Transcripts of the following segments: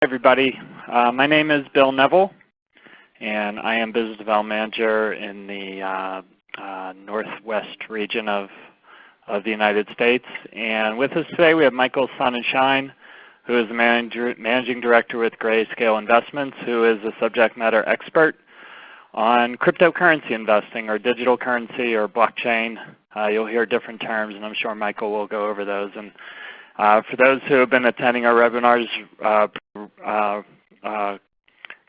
Everybody. My name is Bill Neville, and I am Business Development Manager in the Northwest region of the United States. And with us today we have Michael Sonnenshein, who is the Managing Director with Grayscale Investments, who is a subject matter expert on cryptocurrency investing, or digital currency, or blockchain. You'll hear different terms, and I'm sure Michael will go over those. And for those who have been attending our webinars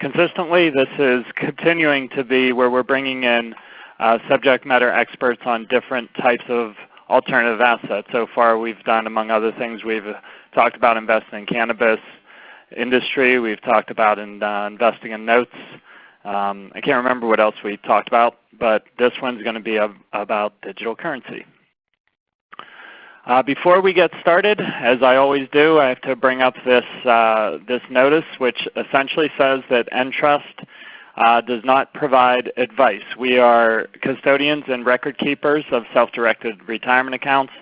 consistently, this is continuing to be where we're bringing in subject matter experts on different types of alternative assets. So far we've done, among other things, we've talked about investing in cannabis industry. We've talked about investing in notes. I can't remember what else we talked about, but this one's going to be about digital currency. Before we get started, as I always do, I have to bring up this notice, which essentially says that Entrust does not provide advice. We are custodians and record keepers of self-directed retirement accounts.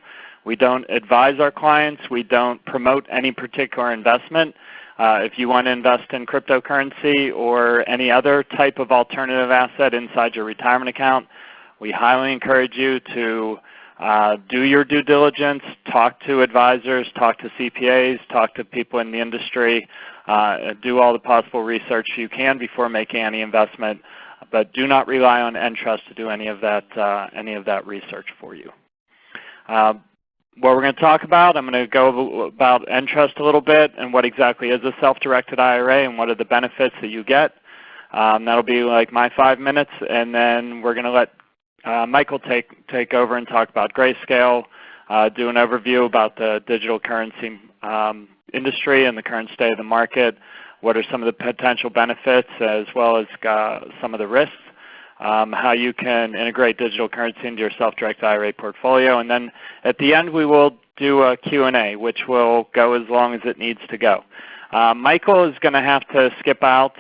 We don't advise our clients. We don't promote any particular investment. If you want to invest in cryptocurrency or any other type of alternative asset inside your retirement account, we highly encourage you to do your due diligence, talk to advisors, talk to CPAs, talk to people in the industry, do all the possible research you can before making any investment, but do not rely on Entrust to do any of that research for you. What we're going to talk about, I'm going to go about Entrust a little bit and what exactly is a self-directed IRA and what are the benefits that you get. That'll be like my 5 minutes, and then we're going to let Michael take over and talk about Grayscale, do an overview about the digital currency industry and the current state of the market, what are some of the potential benefits as well as some of the risks, how you can integrate digital currency into your self-directed IRA portfolio, and then at the end we will do a Q&A, which will go as long as it needs to go. Michael is going to have to skip out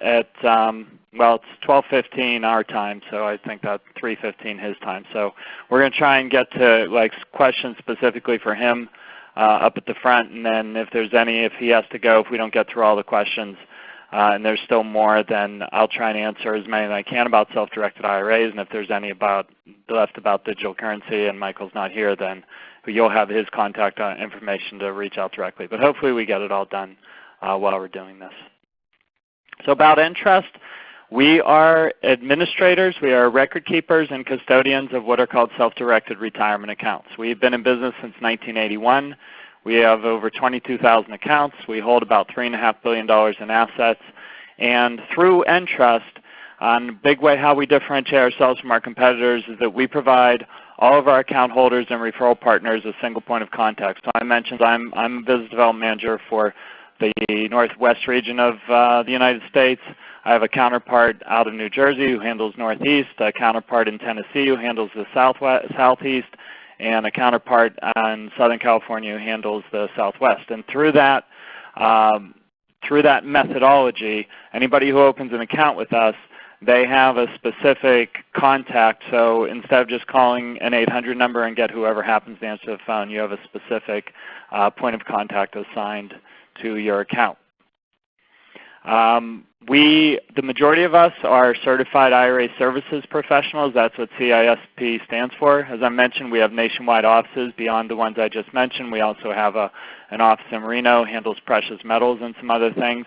at well, it's 12:15 our time, so I think that's 3:15 his time. So we're going to try and get to questions specifically for him up at the front, and then if he has to go, if we don't get through all the questions, and there's still more, then I'll try and answer as many as I can about self-directed IRAs, and if there's any left about digital currency and Michael's not here, then you'll have his contact information to reach out directly. But hopefully we get it all done while we're doing this. So about Entrust. We are administrators, we are record keepers and custodians of what are called self-directed retirement accounts. We've been in business since 1981. We have over 22,000 accounts. We hold about $3.5 billion in assets. And through Entrust, on a big way how we differentiate ourselves from our competitors is that we provide all of our account holders and referral partners a single point of contact. So I mentioned I'm a business development manager for the Northwest region of the United States. I have a counterpart out of New Jersey who handles Northeast, a counterpart in Tennessee who handles the Southeast, and a counterpart in Southern California who handles the Southwest. And through that methodology, anybody who opens an account with us, they have a specific contact. So instead of just calling an 800 number and get whoever happens to answer the phone, you have a specific point of contact assigned to your account. The majority of us are certified IRA services professionals. That's what CISP stands for. As I mentioned, we have nationwide offices beyond the ones I just mentioned. We also have an office in Reno, handles precious metals and some other things.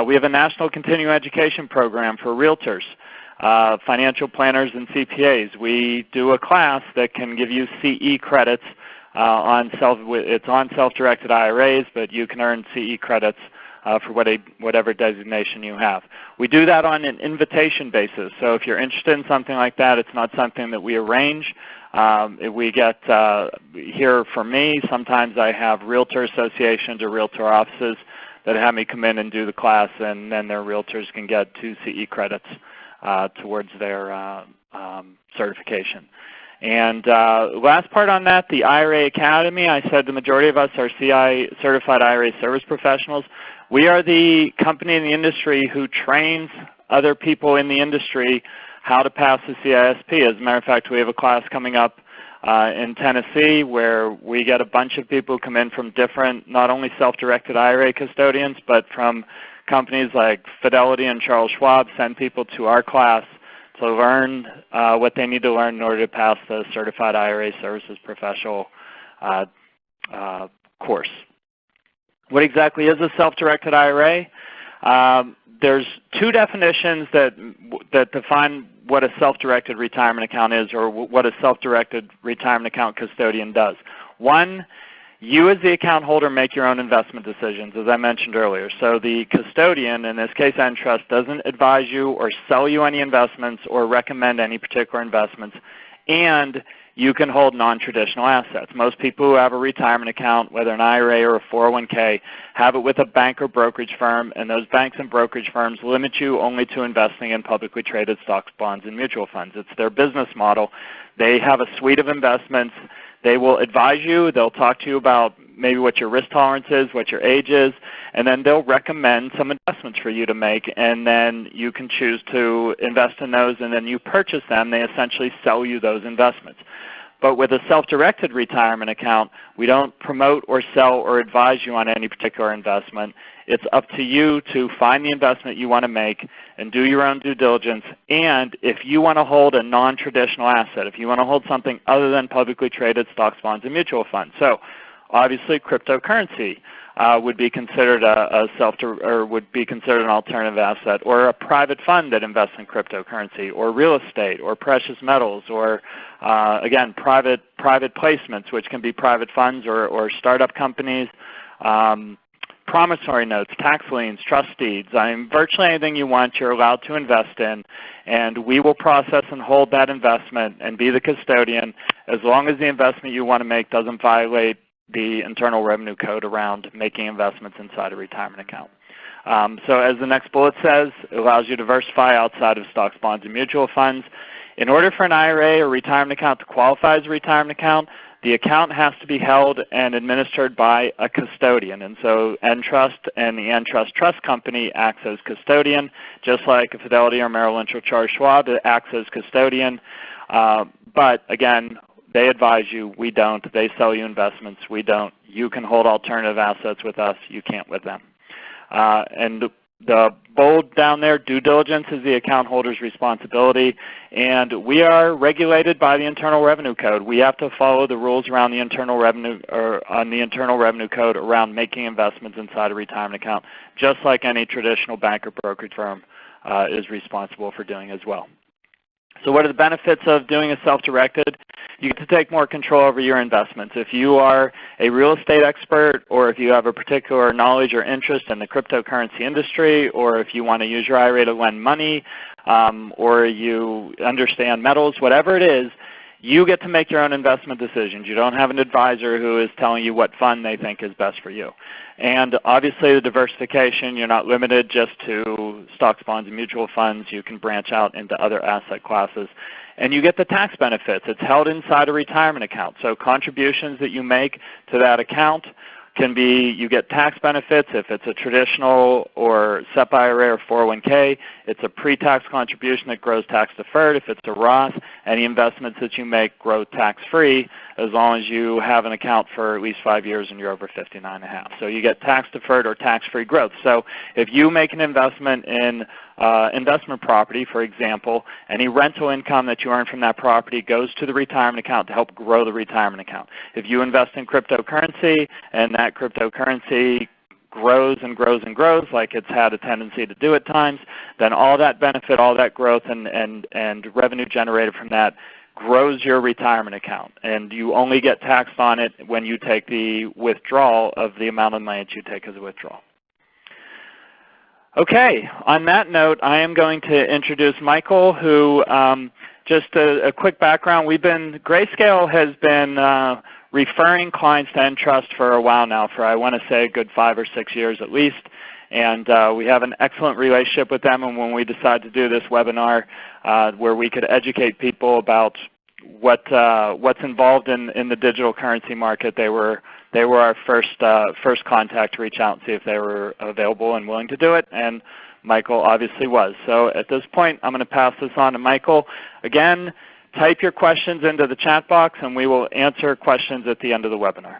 We have a national continuing education program for realtors, financial planners, and CPAs. We do a class that can give you CE credits it's on self-directed IRAs, but you can earn CE credits for whatever designation you have. We do that on an invitation basis. So if you're interested in something like that, it's not something that we arrange. We get here for me, sometimes I have realtor associations or realtor offices that have me come in and do the class, and then their realtors can get 2 CE credits towards their certification. And last part on that, the IRA Academy, I said the majority of us are CI certified IRA service professionals. We are the company in the industry who trains other people in the industry how to pass the CISP. As a matter of fact, we have a class coming up in Tennessee, where we get a bunch of people who come in from different, not only self-directed IRA custodians, but from companies like Fidelity and Charles Schwab, send people to our class to learn what they need to learn in order to pass the Certified IRA Services Professional course. What exactly is a self-directed IRA? There's two definitions that define what a self-directed retirement account is, or what a self-directed retirement account custodian does. One, you as the account holder make your own investment decisions, as I mentioned earlier. So the custodian, in this case Entrust, doesn't advise you or sell you any investments or recommend any particular investments, and you can hold non-traditional assets. Most people who have a retirement account, whether an IRA or a 401k, have it with a bank or brokerage firm, and those banks and brokerage firms limit you only to investing in publicly traded stocks, bonds, and mutual funds. It's their business model. They have a suite of investments. They will advise you. They'll talk to you about maybe what your risk tolerance is, what your age is, and then they'll recommend some investments for you to make, and then you can choose to invest in those, and then you purchase them. They essentially sell you those investments. But with a self-directed retirement account, we don't promote or sell or advise you on any particular investment. It's up to you to find the investment you want to make and do your own due diligence. And if you want to hold a non-traditional asset, if you want to hold something other than publicly traded stocks, bonds, and mutual funds. So obviously cryptocurrency would be considered would be considered an alternative asset, or a private fund that invests in cryptocurrency, or real estate, or precious metals, or again private placements, which can be private funds or startup companies, promissory notes, tax liens, trust deeds. Virtually anything you want, you're allowed to invest in, and we will process and hold that investment and be the custodian as long as the investment you want to make doesn't violate the Internal Revenue Code around making investments inside a retirement account. So as the next bullet says, it allows you to diversify outside of stocks, bonds, and mutual funds. In order for an IRA or retirement account to qualify as a retirement account, the account has to be held and administered by a custodian. And so Entrust and the Entrust Trust Company acts as custodian, just like a Fidelity or Merrill Lynch or Charles Schwab acts as custodian. But again, they advise you, we don't. They sell you investments, we don't. You can hold alternative assets with us, you can't with them. And the bold down there, due diligence is the account holder's responsibility, and we are regulated by the Internal Revenue Code. We have to follow the rules around the Internal Revenue Code around making investments inside a retirement account, just like any traditional bank or brokerage firm is responsible for doing as well. So what are the benefits of doing a self-directed? You get to take more control over your investments. If you are a real estate expert, or if you have a particular knowledge or interest in the cryptocurrency industry, or if you want to use your IRA to lend money, or you understand metals, whatever it is, you get to make your own investment decisions. You don't have an advisor who is telling you what fund they think is best for you. And obviously the diversification, you're not limited just to stocks, bonds, and mutual funds. You can branch out into other asset classes. And you get the tax benefits. It's held inside a retirement account. So contributions that you make to that account can be, you get tax benefits if it's a traditional or SEP IRA or 401k. It's a pre-tax contribution that grows tax deferred. If it's a Roth, any investments that you make grow tax free as long as you have an account for at least 5 years and you're over 59.5. So you get tax deferred or tax free growth. So if you make an investment in investment property, for example, any rental income that you earn from that property goes to the retirement account to help grow the retirement account. If you invest in cryptocurrency and that cryptocurrency grows and grows and grows like it's had a tendency to do at times, then all that benefit, all that growth and revenue generated from that grows your retirement account. And you only get taxed on it when you take the withdrawal of the amount of money that you take as a withdrawal. Okay, on that note, I am going to introduce Michael, who, just a quick background, Grayscale has been referring clients to Entrust for a while now, for I want to say a good 5 or 6 years at least. And we have an excellent relationship with them, and when we decided to do this webinar where we could educate people about what's involved in the digital currency market, they were our first contact to reach out and see if they were available and willing to do it, and Michael obviously was. So at this point, I'm going to pass this on to Michael. Again, type your questions into the chat box, and we will answer questions at the end of the webinar.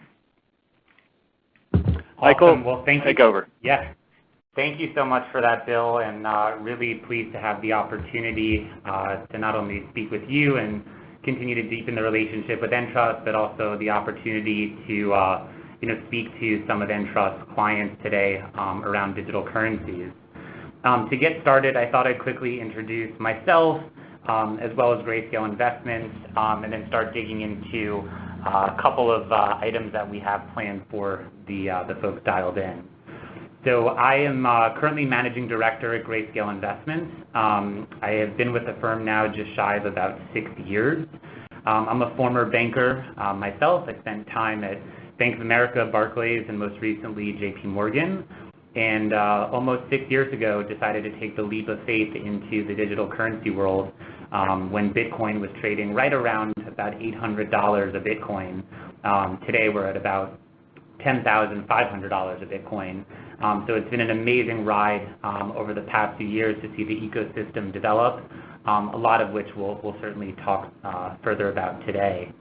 Awesome. Michael, well, take over. Yes. Thank you so much for that, Bill, and really pleased to have the opportunity to not only speak with you and continue to deepen the relationship with Entrust, but also the opportunity to speak to some of Entrust's clients today around digital currencies. To get started, I thought I'd quickly introduce myself as well as Grayscale Investments, and then start digging into a couple of items that we have planned for the folks dialed in. So I am currently Managing Director at Grayscale Investments. I have been with the firm now just shy of about 6 years. I'm a former banker myself. I spent time at Bank of America, Barclays, and most recently JP Morgan. And almost 6 years ago, decided to take the leap of faith into the digital currency world when Bitcoin was trading right around about $800 a Bitcoin. Today we're at about $10,500 a Bitcoin. So it's been an amazing ride over the past few years to see the ecosystem develop, a lot of which we'll certainly talk further about today.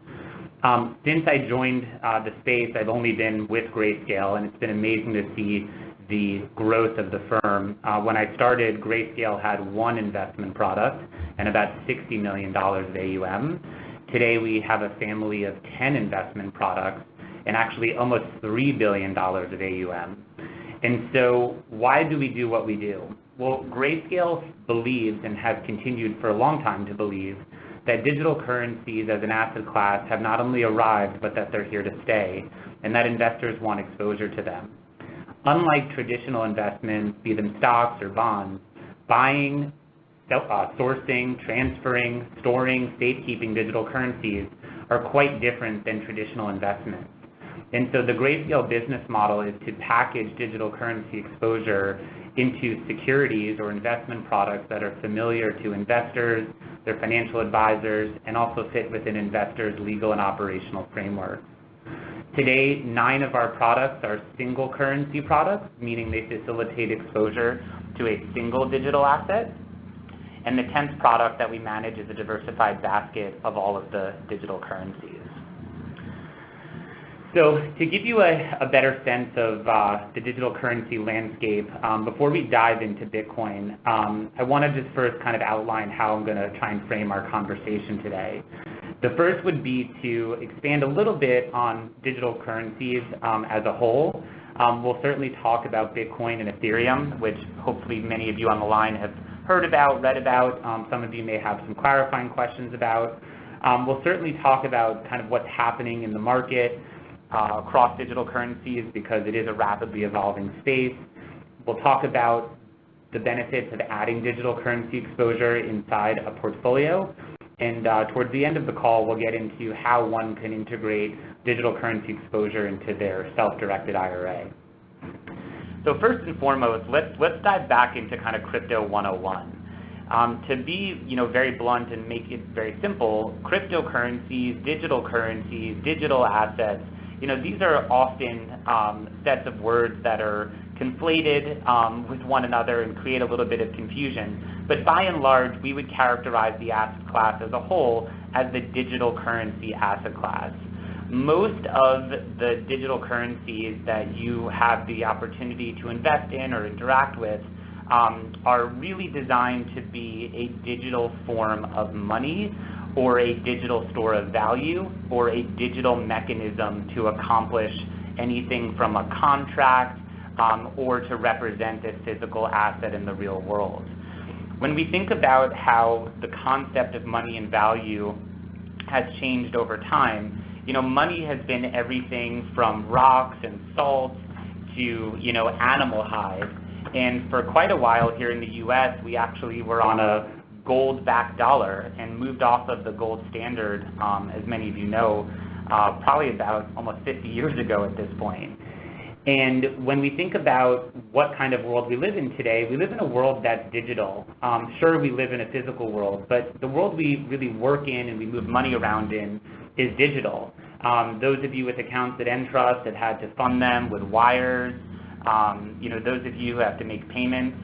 Since I joined the space, I've only been with Grayscale, and it's been amazing to see the growth of the firm. When I started, Grayscale had one investment product and about $60 million of AUM. Today we have a family of 10 investment products and actually almost $3 billion of AUM. And so why do we do what we do? Well, Grayscale believes and has continued for a long time to believe that digital currencies as an asset class have not only arrived, but that they're here to stay, and that investors want exposure to them. Unlike traditional investments, be them stocks or bonds, buying, sourcing, transferring, storing, safekeeping digital currencies are quite different than traditional investments. And so the Grayscale business model is to package digital currency exposure into securities or investment products that are familiar to investors, their financial advisors, and also fit within investors' legal and operational framework. Today, 9 of our products are single currency products, meaning they facilitate exposure to a single digital asset. And the 10th product that we manage is a diversified basket of all of the digital currencies. So to give you a better sense of the digital currency landscape, before we dive into Bitcoin, I want to just first kind of outline how I'm going to try and frame our conversation today. The first would be to expand a little bit on digital currencies as a whole. We'll certainly talk about Bitcoin and Ethereum, which hopefully many of you on the line have heard about, read about. Some of you may have some clarifying questions about. We'll certainly talk about kind of what's happening in the market across digital currencies because it is a rapidly evolving space. We'll talk about the benefits of adding digital currency exposure inside a portfolio. And towards the end of the call, we'll get into how one can integrate digital currency exposure into their self-directed IRA. So first and foremost, let's dive back into kind of crypto 101. To be very blunt and make it very simple, cryptocurrencies, digital assets, these are often sets of words that are conflated with one another and create a little bit of confusion. But by and large, we would characterize the asset class as a whole as the digital currency asset class. Most of the digital currencies that you have the opportunity to invest in or interact with are really designed to be a digital form of money or a digital store of value or a digital mechanism to accomplish anything from a contract or to represent a physical asset in the real world. When we think about how the concept of money and value has changed over time, money has been everything from rocks and salt to, animal hide. And for quite a while here in the U.S., we actually were on a gold-backed dollar and moved off of the gold standard, as many of you know, probably about almost 50 years ago at this point. And when we think about what kind of world we live in today, we live in a world that's digital. Sure, we live in a physical world, but the world we really work in and we move money around in is digital. Those of you with accounts at Entrust have had to fund them with wires. Those of you who have to make payments,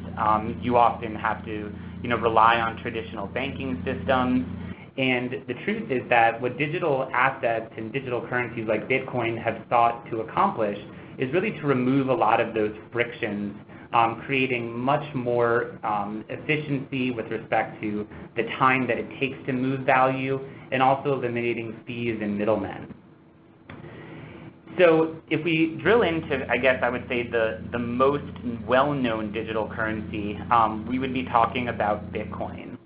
you often have to rely on traditional banking systems. And the truth is that what digital assets and digital currencies like Bitcoin have sought to accomplish is really to remove a lot of those frictions, creating much more efficiency with respect to the time that it takes to move value, and also eliminating fees and middlemen. So if we drill into, I guess I would say, the most well-known digital currency, we would be talking about Bitcoin.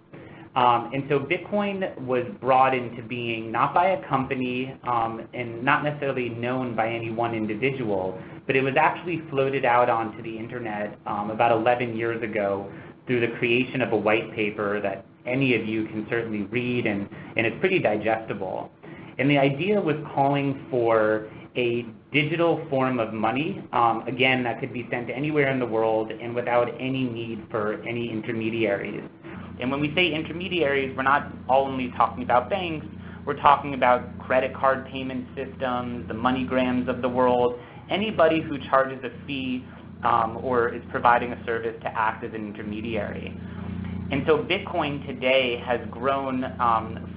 And so Bitcoin was brought into being not by a company and not necessarily known by any one individual, but it was actually floated out onto the internet about 11 years ago through the creation of a white paper that any of you can certainly read, and it's pretty digestible. And the idea was calling for a digital form of money, again, that could be sent anywhere in the world and without any need for any intermediaries. And when we say intermediaries, we're not only talking about banks, we're talking about credit card payment systems, the MoneyGrams of the world, anybody who charges a fee or is providing a service to act as an intermediary. And so Bitcoin today has grown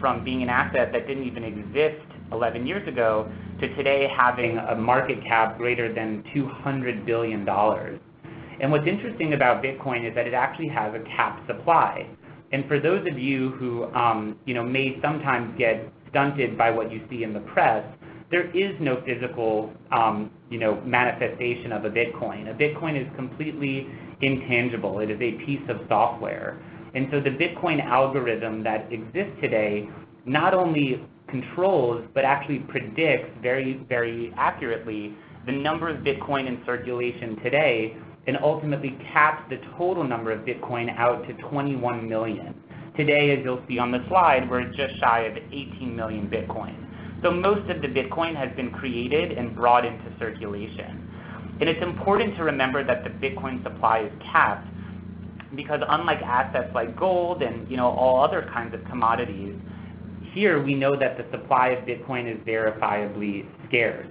from being an asset that didn't even exist 11 years ago to today having a market cap greater than $200 billion. And what's interesting about Bitcoin is that it actually has a capped supply. And for those of you who may sometimes get stunted by what you see in the press, there is no physical manifestation of a Bitcoin. A Bitcoin is completely intangible. It is a piece of software. And so the Bitcoin algorithm that exists today not only controls, but actually predicts very, very accurately the number of Bitcoin in circulation today, and ultimately caps the total number of Bitcoin out to 21 million. Today, as you'll see on the slide, we're just shy of 18 million Bitcoin. So most of the Bitcoin has been created and brought into circulation. And it's important to remember that the Bitcoin supply is capped because unlike assets like gold and all other kinds of commodities, here we know that the supply of Bitcoin is verifiably scarce.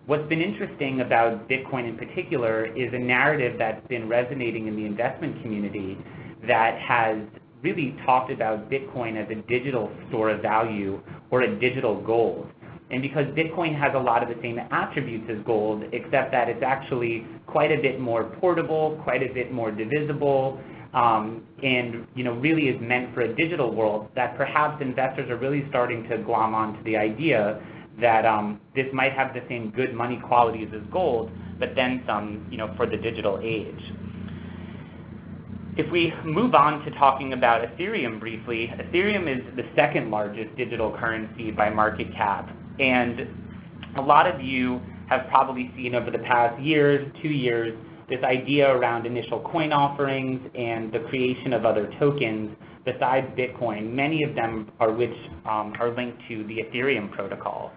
What's been interesting about Bitcoin in particular is a narrative that's been resonating in the investment community that has really talked about Bitcoin as a digital store of value or a digital gold. And because Bitcoin has a lot of the same attributes as gold, except that it's actually quite a bit more portable, quite a bit more divisible, and really is meant for a digital world, that perhaps investors are really starting to glom onto the idea that this might have the same good money qualities as gold, but then some, for the digital age. If we move on to talking about Ethereum briefly, Ethereum is the second largest digital currency by market cap. And a lot of you have probably seen over the past 2 years, this idea around initial coin offerings and the creation of other tokens besides Bitcoin, many of them are linked to the Ethereum protocol.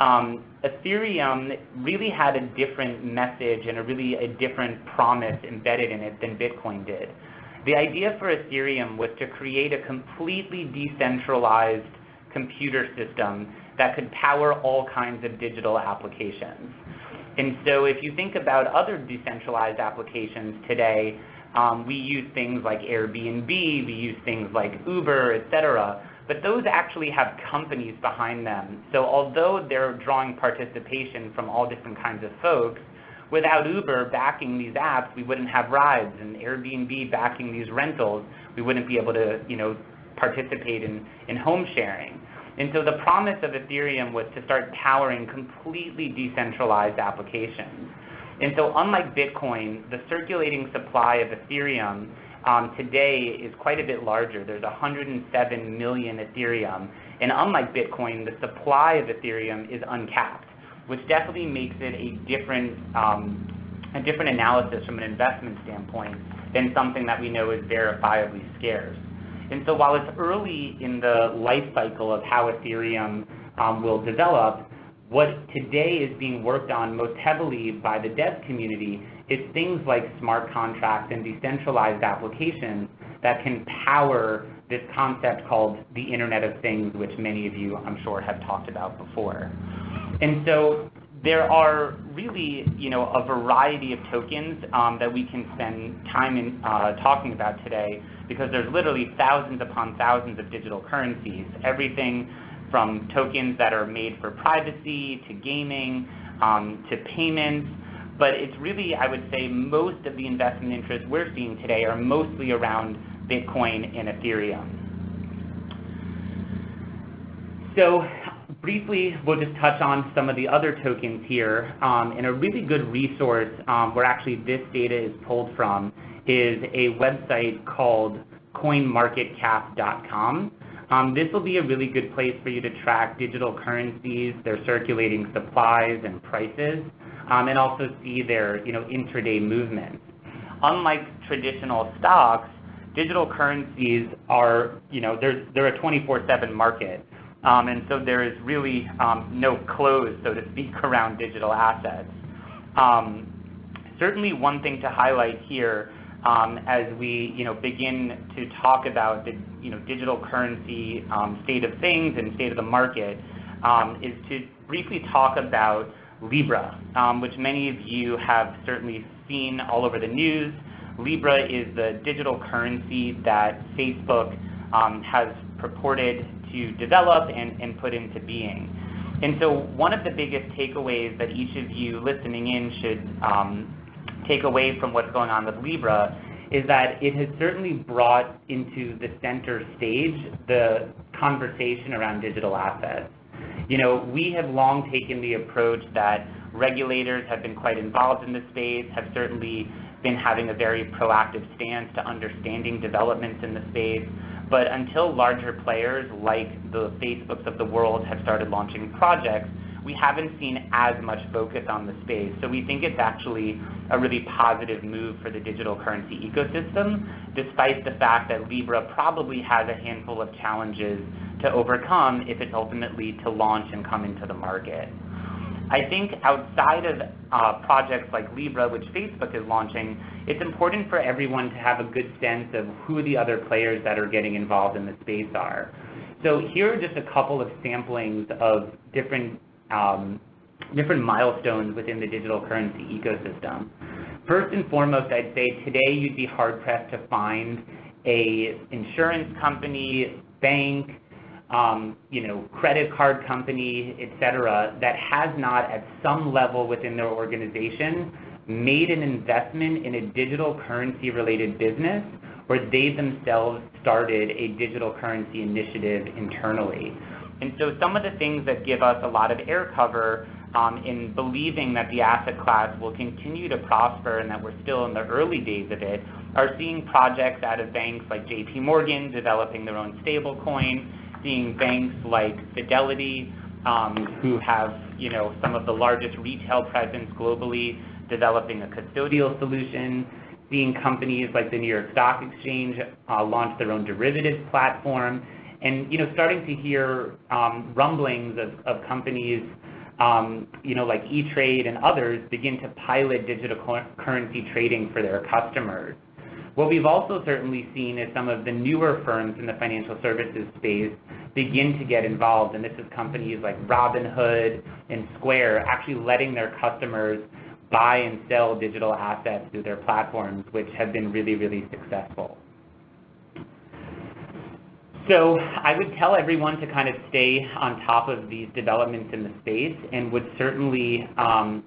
Ethereum really had a different message and a different promise embedded in it than Bitcoin did. The idea for Ethereum was to create a completely decentralized computer system that could power all kinds of digital applications. And so if you think about other decentralized applications today, we use things like Airbnb, we use things like Uber, etc. But those actually have companies behind them. So although they're drawing participation from all different kinds of folks, without Uber backing these apps, we wouldn't have rides, and Airbnb backing these rentals, we wouldn't be able to participate in home sharing. And so the promise of Ethereum was to start powering completely decentralized applications. And so unlike Bitcoin, the circulating supply of Ethereum today is quite a bit larger. There's 107 million Ethereum. And unlike Bitcoin, the supply of Ethereum is uncapped, which definitely makes it a different analysis from an investment standpoint than something that we know is verifiably scarce. And so while it's early in the life cycle of how Ethereum will develop, what today is being worked on most heavily by the dev community is things like smart contracts and decentralized applications that can power this concept called the Internet of Things, which many of you, I'm sure, have talked about before. And so there are really, a variety of tokens that we can spend time in talking about today, because there's literally thousands upon thousands of digital currencies, everything from tokens that are made for privacy to gaming to payments. But it's really, I would say, most of the investment interests we're seeing today are mostly around Bitcoin and Ethereum. So briefly, we'll just touch on some of the other tokens here. And a really good resource where actually this data is pulled from is a website called coinmarketcap.com. This will be a really good place for you to track digital currencies, their circulating supplies and prices, and also see their intraday movements. Unlike traditional stocks, digital currencies are, they're a 24/7 market. And so there is really no close, so to speak, around digital assets. Certainly one thing to highlight here as we begin to talk about the digital currency state of things and state of the market is to briefly talk about Libra, which many of you have certainly seen all over the news. Libra is the digital currency that Facebook has purported to develop and put into being. And so one of the biggest takeaways that each of you listening in should take away from what's going on with Libra is that it has certainly brought into the center stage the conversation around digital assets. We have long taken the approach that regulators have been quite involved in the space, have certainly been having a very proactive stance to understanding developments in the space. But until larger players like the Facebooks of the world have started launching projects, we haven't seen as much focus on the space. So we think it's actually a really positive move for the digital currency ecosystem, despite the fact that Libra probably has a handful of challenges to overcome if it's ultimately to launch and come into the market. I think outside of projects like Libra, which Facebook is launching, it's important for everyone to have a good sense of who the other players that are getting involved in the space are. So here are just a couple of samplings of different milestones within the digital currency ecosystem. First and foremost, I'd say today you'd be hard-pressed to find a insurance company, bank, credit card company, et cetera, that has not at some level within their organization made an investment in a digital currency related business where they themselves started a digital currency initiative internally. And so some of the things that give us a lot of air cover in believing that the asset class will continue to prosper and that we're still in the early days of it are seeing projects out of banks like JP Morgan developing their own stable coin, seeing banks like Fidelity, who have some of the largest retail presence globally, developing a custodial solution, seeing companies like the New York Stock Exchange launch their own derivatives platform, and starting to hear rumblings of companies like E-Trade and others begin to pilot digital currency trading for their customers. What we've also certainly seen is some of the newer firms in the financial services space begin to get involved, and this is companies like Robinhood and Square actually letting their customers buy and sell digital assets through their platforms, which have been really, really successful. So I would tell everyone to kind of stay on top of these developments in the space, and would certainly,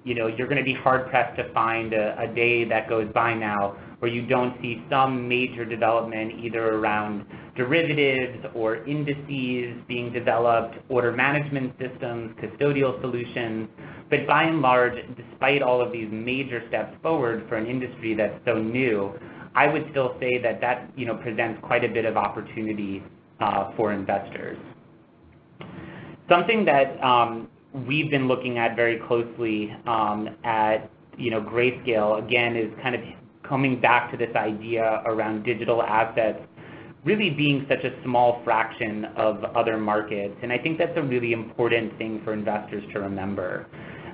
you're going to be hard-pressed to find a day that goes by now where you don't see some major development either around derivatives or indices being developed, order management systems, custodial solutions. But by and large, despite all of these major steps forward for an industry that's so new, I would still say that presents quite a bit of opportunity for investors. Something that we've been looking at very closely at Grayscale, again, is kind of coming back to this idea around digital assets really being such a small fraction of other markets. And I think that's a really important thing for investors to remember.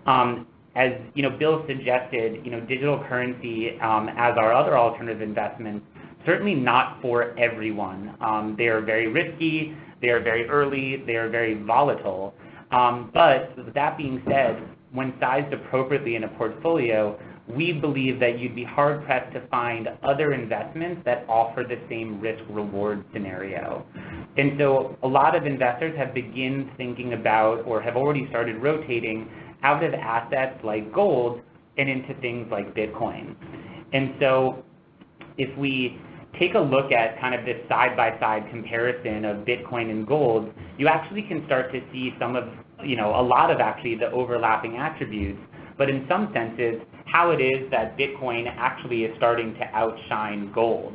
As Bill suggested, digital currency, as our other alternative investments, certainly not for everyone. They are very risky, they are very early, they are very volatile. But with that being said, when sized appropriately in a portfolio, we believe that you'd be hard-pressed to find other investments that offer the same risk-reward scenario. And so a lot of investors have begun thinking about or have already started rotating out of assets like gold and into things like Bitcoin. And so if we take a look at kind of this side-by-side comparison of Bitcoin and gold, you actually can start to see a lot of actually the overlapping attributes, but in some senses, how it is that Bitcoin actually is starting to outshine gold.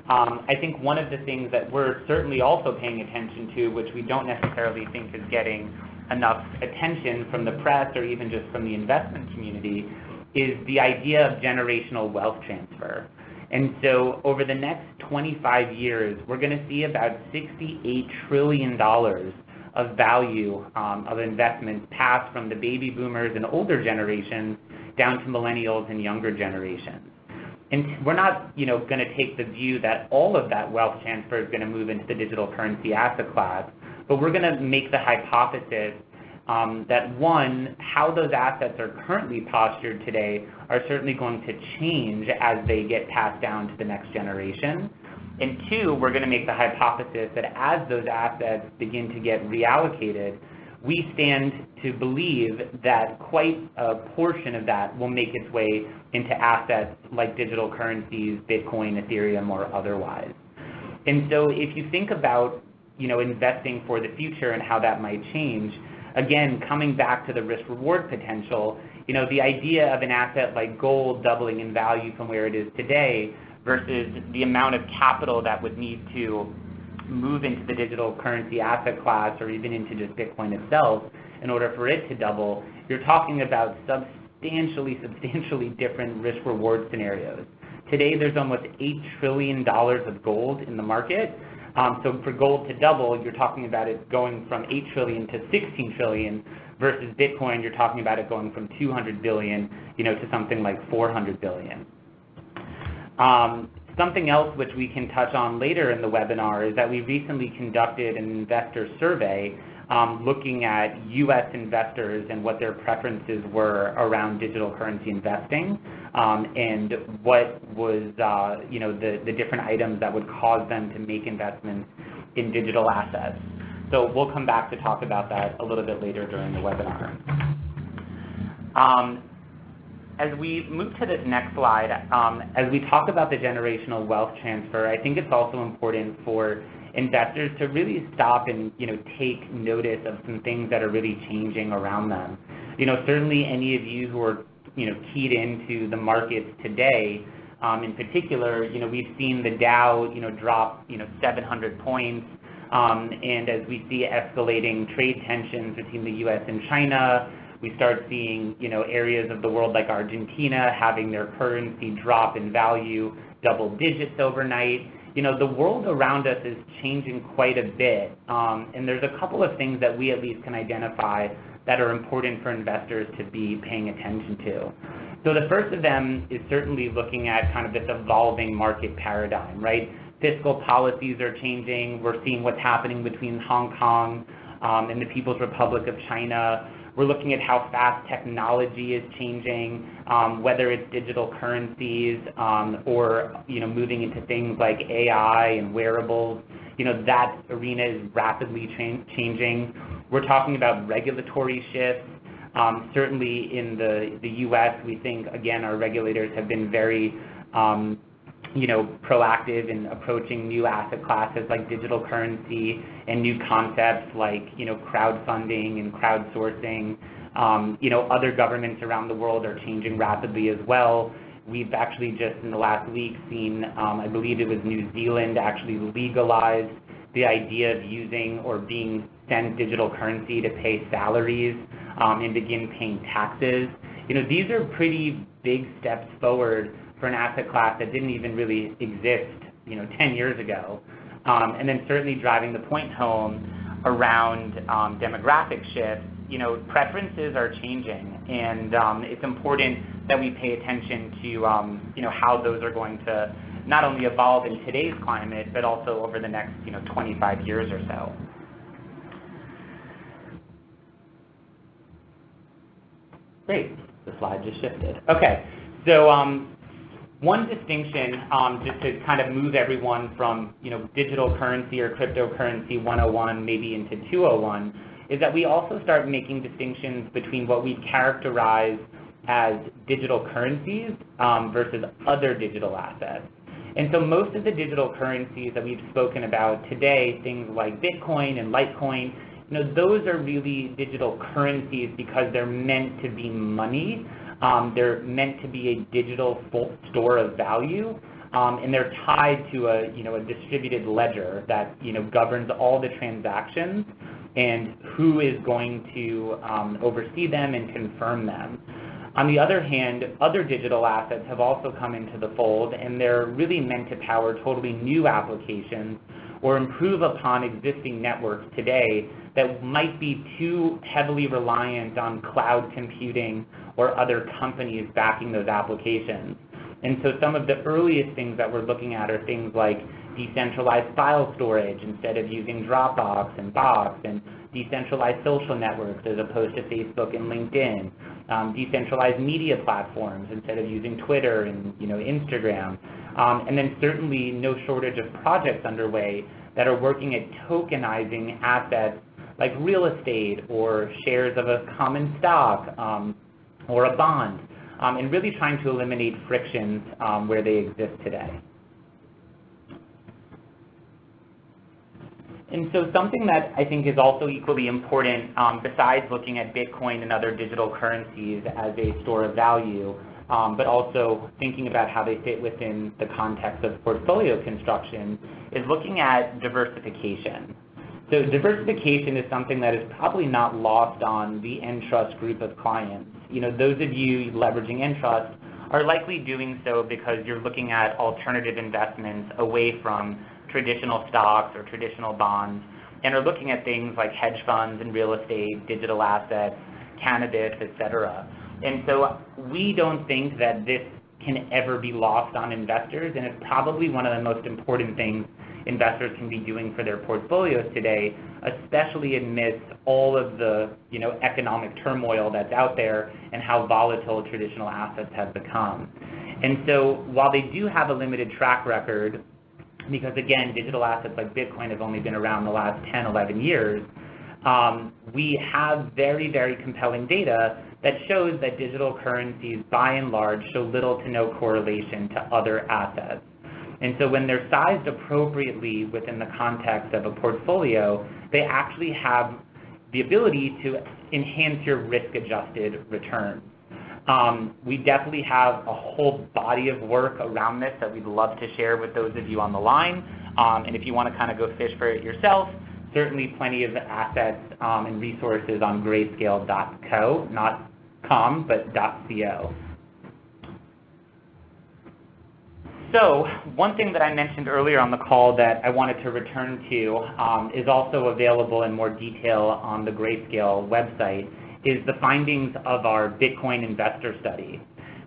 I think one of the things that we're certainly also paying attention to, which we don't necessarily think is getting enough attention from the press or even just from the investment community, is the idea of generational wealth transfer. And so over the next 25 years, we're going to see about $68 trillion of value of investments pass from the baby boomers and older generations down to millennials and younger generations. And we're not, going to take the view that all of that wealth transfer is going to move into the digital currency asset class, but we're going to make the hypothesis that one, how those assets are currently postured today are certainly going to change as they get passed down to the next generation. And two, we're going to make the hypothesis that as those assets begin to get reallocated, we stand to believe that quite a portion of that will make its way into assets like digital currencies, Bitcoin, Ethereum, or otherwise. And so if you think about, investing for the future and how that might change, again, coming back to the risk-reward potential, the idea of an asset like gold doubling in value from where it is today versus the amount of capital that would need to move into the digital currency asset class or even into just Bitcoin itself in order for it to double, you're talking about substantially different risk-reward scenarios. Today, there's almost $8 trillion of gold in the market. So for gold to double, you're talking about it going from 8 trillion to 16 trillion versus Bitcoin, you're talking about it going from 200 billion, to something like 400 billion. Something else which we can touch on later in the webinar is that we recently conducted an investor survey looking at U.S. investors and what their preferences were around digital currency investing and what was, the different items that would cause them to make investments in digital assets. So we'll come back to talk about that a little bit later during the webinar. As we move to this next slide, as we talk about the generational wealth transfer, I think it's also important for investors to really stop and take notice of some things that are really changing around them. Certainly any of you who are keyed into the markets today, in particular, we've seen the Dow drop 700 points, and as we see escalating trade tensions between the U.S. and China, we start seeing areas of the world like Argentina having their currency drop in value double digits overnight. The world around us is changing quite a bit, and there's a couple of things that we at least can identify that are important for investors to be paying attention to. So the first of them is certainly looking at kind of this evolving market paradigm, right? Fiscal policies are changing. We're seeing what's happening between Hong Kong and the People's Republic of China. We're looking at how fast technology is changing, whether it's digital currencies or moving into things like AI and wearables. That arena is rapidly changing. We're talking about regulatory shifts. Certainly in the U.S., we think, again, our regulators have been very proactive in approaching new asset classes like digital currency and new concepts like, crowdfunding and crowdsourcing. Other governments around the world are changing rapidly as well. We've actually just in the last week seen, I believe it was New Zealand actually legalized the idea of using or being sent digital currency to pay salaries and begin paying taxes. These are pretty big steps forward for an asset class that didn't even really exist, 10 years ago. And then certainly driving the point home around demographic shifts, preferences are changing, and it's important that we pay attention to, how those are going to not only evolve in today's climate, but also over the next, 25 years or so. Great. The slide just shifted. Okay. So one distinction, just to kind of move everyone from digital currency or cryptocurrency 101 maybe into 201, is that we also start making distinctions between what we characterize as digital currencies versus other digital assets. And so most of the digital currencies that we've spoken about today, things like Bitcoin and Litecoin, those are really digital currencies because they're meant to be money. They're meant to be a digital store of value, and they're tied to a distributed ledger that governs all the transactions and who is going to oversee them and confirm them. On the other hand, other digital assets have also come into the fold, and they're really meant to power totally new applications or improve upon existing networks today that might be too heavily reliant on cloud computing or other companies backing those applications. And so some of the earliest things that we're looking at are things like decentralized file storage instead of using Dropbox and Box, and decentralized social networks as opposed to Facebook and LinkedIn, decentralized media platforms instead of using Twitter and Instagram, and then certainly no shortage of projects underway that are working at tokenizing assets like real estate or shares of a common stock or a bond, and really trying to eliminate frictions where they exist today. And so something that I think is also equally important, besides looking at Bitcoin and other digital currencies as a store of value, but also thinking about how they fit within the context of portfolio construction, is looking at diversification. So diversification is something that is probably not lost on the Entrust group of clients. Those of you leveraging Entrust are likely doing so because you're looking at alternative investments away from traditional stocks or traditional bonds, and are looking at things like hedge funds and real estate, digital assets, cannabis, etc. And so we don't think that this can ever be lost on investors, and it's probably one of the most important things investors can be doing for their portfolios today, especially amidst all of the economic turmoil that's out there and how volatile traditional assets have become. And so while they do have a limited track record, because again, digital assets like Bitcoin have only been around the last 10, 11 years, we have very, very compelling data that shows that digital currencies, by and large, show little to no correlation to other assets. And so when they're sized appropriately within the context of a portfolio, they actually have the ability to enhance your risk-adjusted returns. We definitely have a whole body of work around this that we'd love to share with those of you on the line. And if you want to kind of go fish for it yourself, certainly plenty of assets and resources on grayscale.co, not .com, but .co. So one thing that I mentioned earlier on the call that I wanted to return to is also available in more detail on the Grayscale website, is the findings of our Bitcoin investor study.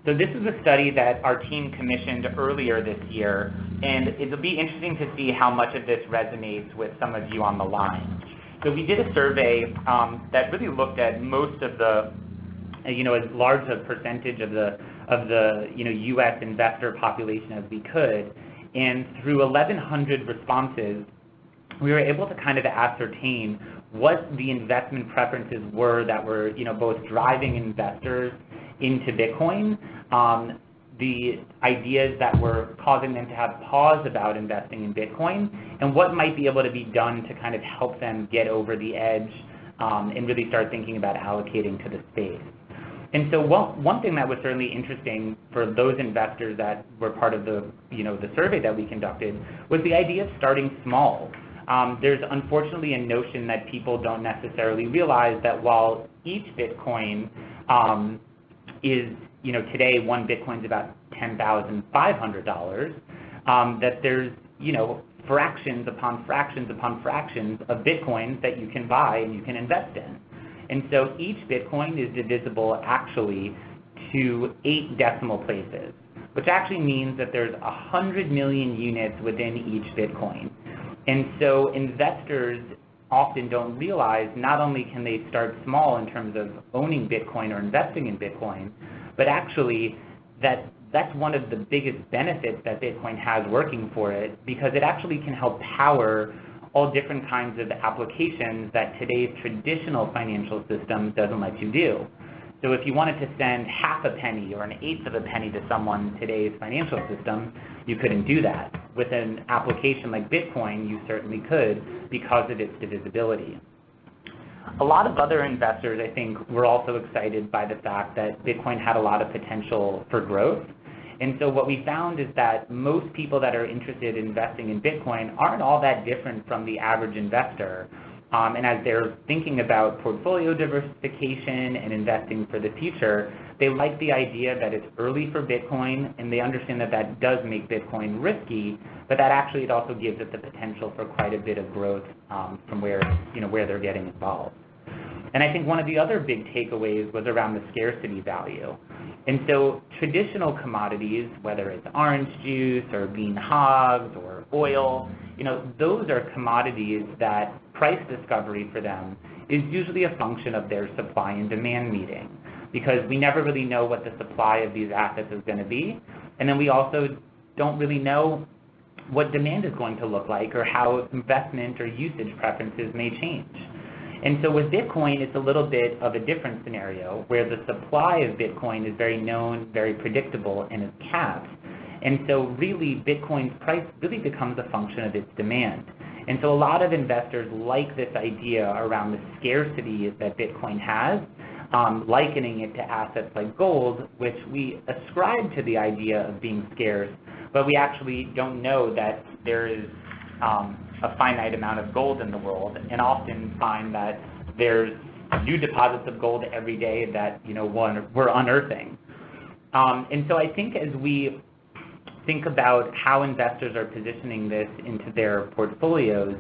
So this is a study that our team commissioned earlier this year, and it'll be interesting to see how much of this resonates with some of you on the line. So we did a survey that really looked at most of the, as large a percentage of the U.S. investor population as we could, and through 1,100 responses, we were able to kind of ascertain what the investment preferences were that were, both driving investors into Bitcoin, the ideas that were causing them to have pause about investing in Bitcoin, and what might be able to be done to kind of help them get over the edge and really start thinking about allocating to the space. And so one thing that was certainly interesting for those investors that were part of the, the survey that we conducted was the idea of starting small. There's unfortunately a notion that people don't necessarily realize that while each Bitcoin is, today one Bitcoin is about $10,500, that there's, fractions upon fractions upon fractions of Bitcoins that you can buy and you can invest in. And so each Bitcoin is divisible actually to 8 decimal places, which actually means that there's 100 million units within each Bitcoin. And so investors often don't realize not only can they start small in terms of owning Bitcoin or investing in Bitcoin, but actually that's one of the biggest benefits that Bitcoin has working for it, because it actually can help power all different kinds of applications that today's traditional financial system doesn't let you do. So if you wanted to send half a penny or an eighth of a penny to someone in today's financial system, you couldn't do that. With an application like Bitcoin, you certainly could because of its divisibility. A lot of other investors, I think, were also excited by the fact that Bitcoin had a lot of potential for growth. And so what we found is that most people that are interested in investing in Bitcoin aren't all that different from the average investor. And as they're thinking about portfolio diversification and investing for the future, they like the idea that it's early for Bitcoin, and they understand that that does make Bitcoin risky, but that actually it also gives it the potential for quite a bit of growth from where they're getting involved. And I think one of the other big takeaways was around the scarcity value. And so traditional commodities, whether it's orange juice or bean hogs or oil, those are commodities that price discovery for them is usually a function of their supply and demand meeting, because we never really know what the supply of these assets is going to be. And then we also don't really know what demand is going to look like or how investment or usage preferences may change. And so with Bitcoin, it's a little bit of a different scenario where the supply of Bitcoin is very known, very predictable, and is capped. And so really, Bitcoin's price really becomes a function of its demand. And so a lot of investors like this idea around the scarcity that Bitcoin has, likening it to assets like gold, which we ascribe to the idea of being scarce, but we actually don't know that there is a finite amount of gold in the world, and often find that there's new deposits of gold every day that we're unearthing. And so I think as we think about how investors are positioning this into their portfolios,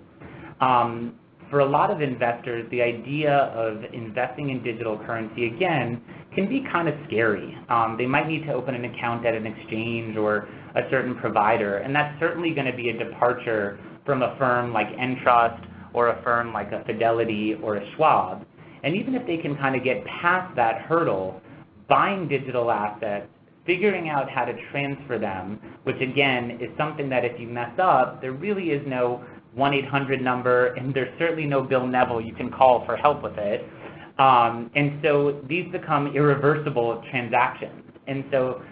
for a lot of investors, the idea of investing in digital currency, again, can be kind of scary. They might need to open an account at an exchange or a certain provider, and that's certainly going to be a departure from a firm like Entrust or a firm like a Fidelity or a Schwab. And even if they can kind of get past that hurdle, buying digital assets, figuring out how to transfer them, which again is something that if you mess up, there really is no 1-800 number, and there's certainly no Bill Neville you can call for help with it. And so these become irreversible transactions. And so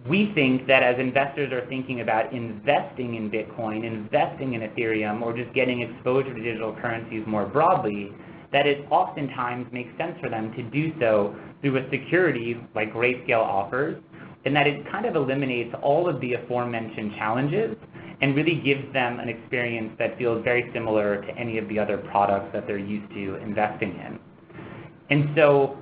we think that as investors are thinking about investing in Bitcoin, investing in Ethereum, or just getting exposure to digital currencies more broadly, that it oftentimes makes sense for them to do so through a security like Grayscale offers, and that it kind of eliminates all of the aforementioned challenges and really gives them an experience that feels very similar to any of the other products that they're used to investing in. And so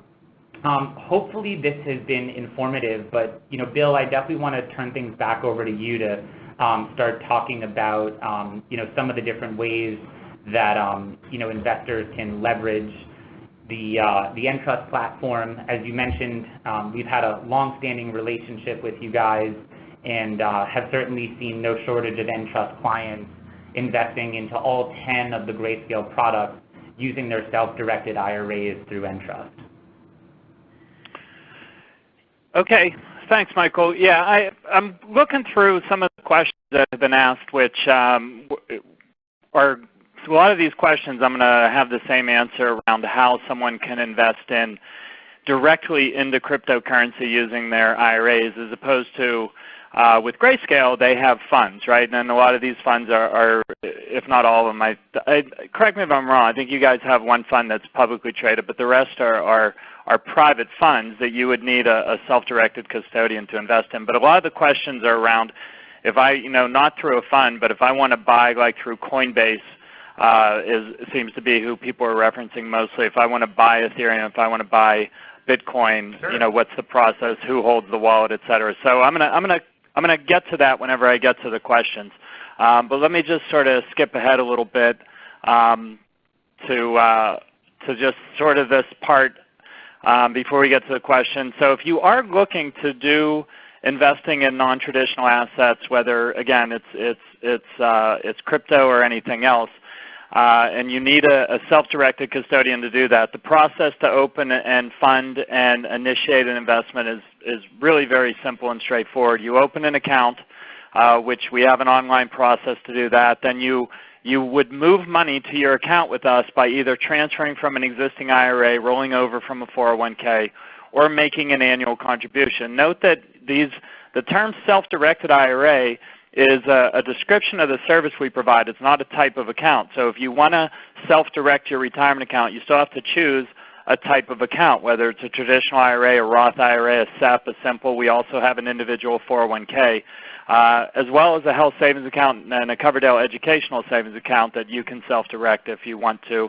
hopefully this has been informative, but Bill, I definitely want to turn things back over to you to start talking about some of the different ways that investors can leverage the Entrust platform. As you mentioned, we've had a long-standing relationship with you guys, and have certainly seen no shortage of Entrust clients investing into all 10 of the Grayscale products using their self-directed IRAs through Entrust. Okay, thanks, Michael. Yeah, I'm looking through some of the questions that have been asked, which are a lot of these questions I'm going to have the same answer around how someone can invest directly into cryptocurrency using their IRAs, as opposed to with Grayscale, they have funds, right? And a lot of these funds are if not all of them, correct me if I'm wrong, I think you guys have one fund that's publicly traded, but the rest are private funds that you would need a self-directed custodian to invest in. But a lot of the questions are around, if I, not through a fund, but if I want to buy like through Coinbase, seems to be who people are referencing mostly. If I want to buy Ethereum, if I want to buy Bitcoin, sure. What's the process, who holds the wallet, et cetera. So I'm gonna get to that whenever I get to the questions. But let me just sort of skip ahead a little bit to just sort of this part before we get to the question. So if you are looking to do investing in non-traditional assets, whether again it's crypto or anything else, and you need a self-directed custodian to do that. The process to open and fund and initiate an investment is really very simple and straightforward. You open an account, which we have an online process to do that. Then you would move money to your account with us by either transferring from an existing IRA, rolling over from a 401k, or making an annual contribution. Note that the term self-directed IRA is a description of the service we provide. It's not a type of account. So if you want to self-direct your retirement account, you still have to choose a type of account, whether it's a traditional IRA, a Roth IRA, a SEP, a simple. We also have an individual 401k, as well as a health savings account and a Coverdell educational savings account that you can self-direct if you want to.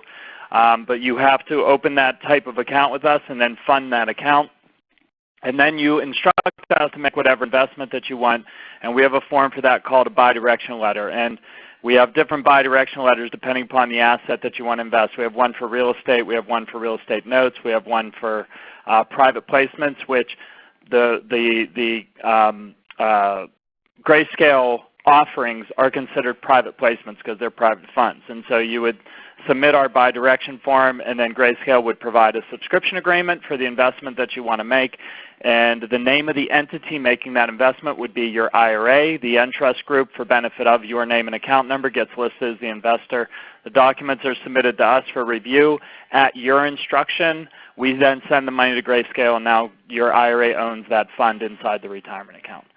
But you have to open that type of account with us and then fund that account. And then you instruct us to make whatever investment that you want, and we have a form for that called a bidirectional letter. And we have different bidirectional letters depending upon the asset that you want to invest. We have one for real estate, we have one for real estate notes, we have one for private placements, which the Grayscale offerings are considered private placements because they're private funds. And so you would submit our bidirection form, and then Grayscale would provide a subscription agreement for the investment that you want to make. And the name of the entity making that investment would be your IRA. The Entrust Group, for benefit of your name and account number, gets listed as the investor. The documents are submitted to us for review. At your instruction, we then send the money to Grayscale, and now your IRA owns that fund inside the retirement account.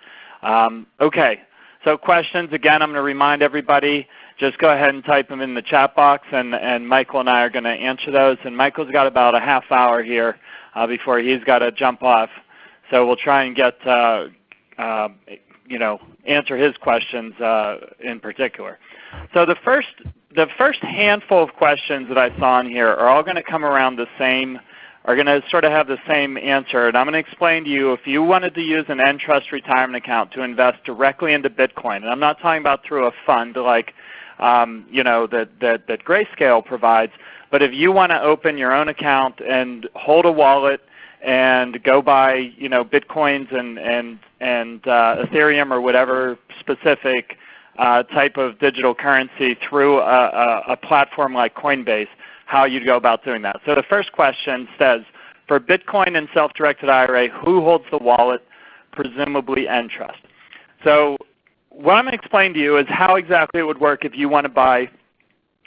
Okay, so questions. Again, I'm going to remind everybody, just go ahead and type them in the chat box, and Michael and I are going to answer those. And Michael's got about a half hour here before he's got to jump off. So we'll try and get, answer his questions in particular. So the first handful of questions that I saw in here are all going to come around the same, are going to sort of have the same answer. And I'm going to explain to you, if you wanted to use an Entrust retirement account to invest directly into Bitcoin, and I'm not talking about through a fund like that Grayscale provides, but if you want to open your own account and hold a wallet and go buy, Bitcoins and Ethereum or whatever specific type of digital currency through a platform like Coinbase, how you'd go about doing that. So the first question says, for Bitcoin and self-directed IRA, who holds the wallet? Presumably Entrust. So what I'm going to explain to you is how exactly it would work if you want to buy,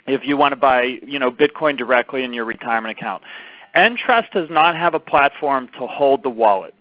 Bitcoin directly in your retirement account. Entrust does not have a platform to hold the wallet.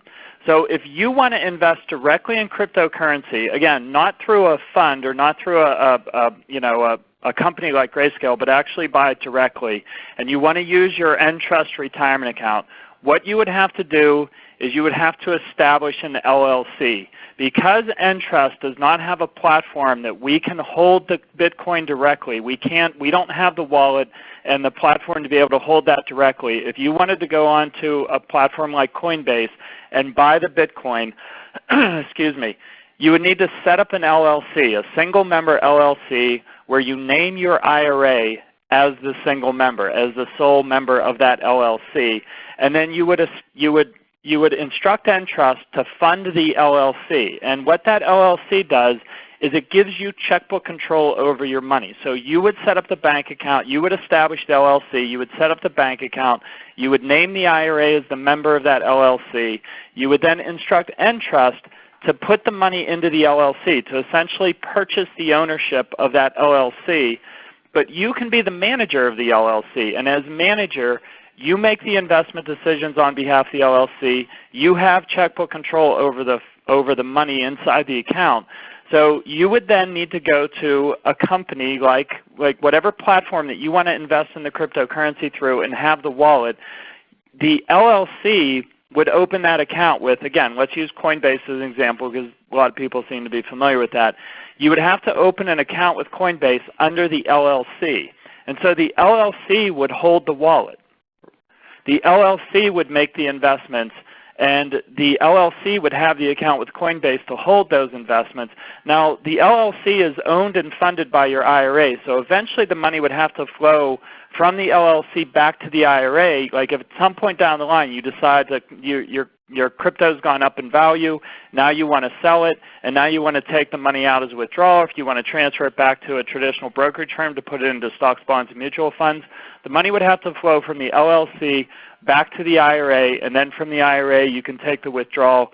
So if you want to invest directly in cryptocurrency, again, not through a fund or not through a company like Grayscale, but actually buy it directly, and you want to use your Entrust retirement account, what you would have to do is you would have to establish an LLC. Because Entrust does not have a platform that we can hold the Bitcoin directly, we don't have the wallet and the platform to be able to hold that directly. If you wanted to go on to a platform like Coinbase and buy the Bitcoin, excuse me, you would need to set up an LLC, a single member LLC, where you name your IRA as the single member, as the sole member of that LLC, and then you would instruct Entrust to fund the LLC. And what that LLC does is it gives you checkbook control over your money. So you would set up the bank account, you would establish the LLC, you would set up the bank account, you would name the IRA as the member of that LLC, you would then instruct Entrust to put the money into the LLC, to essentially purchase the ownership of that LLC. But you can be the manager of the LLC, and as manager, you make the investment decisions on behalf of the LLC. You have checkbook control over the money inside the account. So you would then need to go to a company like whatever platform that you want to invest in the cryptocurrency through and have the wallet. The LLC would open that account with, again, let's use Coinbase as an example because a lot of people seem to be familiar with that. You would have to open an account with Coinbase under the LLC. And so the LLC would hold the wallet. The LLC would make the investments, and the LLC would have the account with Coinbase to hold those investments. Now, the LLC is owned and funded by your IRA, so eventually the money would have to flow from the LLC back to the IRA. Like if at some point down the line you decide that you're your crypto's gone up in value, now you want to sell it, and now you want to take the money out as a withdrawal. If you want to transfer it back to a traditional brokerage firm to put it into stocks, bonds, and mutual funds, the money would have to flow from the LLC back to the IRA, and then from the IRA you can take the withdrawal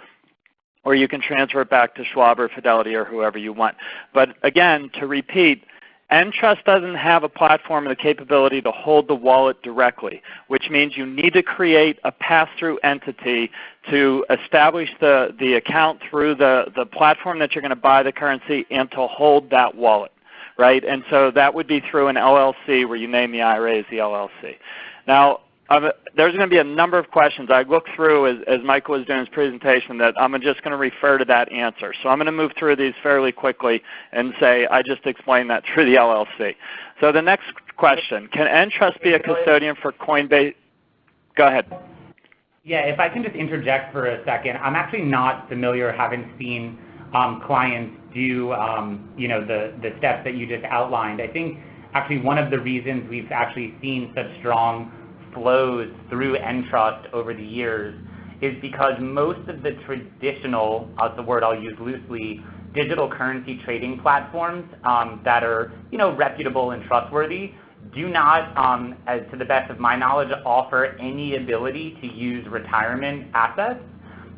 or you can transfer it back to Schwab or Fidelity or whoever you want. But again, to repeat, Entrust doesn't have a platform and the capability to hold the wallet directly, which means you need to create a pass-through entity to establish the account through the platform that you're going to buy the currency and to hold that wallet, right? And so that would be through an LLC where you name the IRA as the LLC. Now, there's going to be a number of questions. I looked through as Michael was doing his presentation that I'm just going to refer to that answer. So I'm going to move through these fairly quickly and say I just explained that through the LLC. So the next question, can Entrust be a custodian for Coinbase? Go ahead. Yeah, if I can just interject for a second. I'm actually not familiar, having seen clients do the steps that you just outlined. I think actually one of the reasons we've actually seen such strong flows through Entrust over the years is because most of the traditional, the word I'll use loosely, digital currency trading platforms that are reputable and trustworthy do not, as to the best of my knowledge, offer any ability to use retirement assets.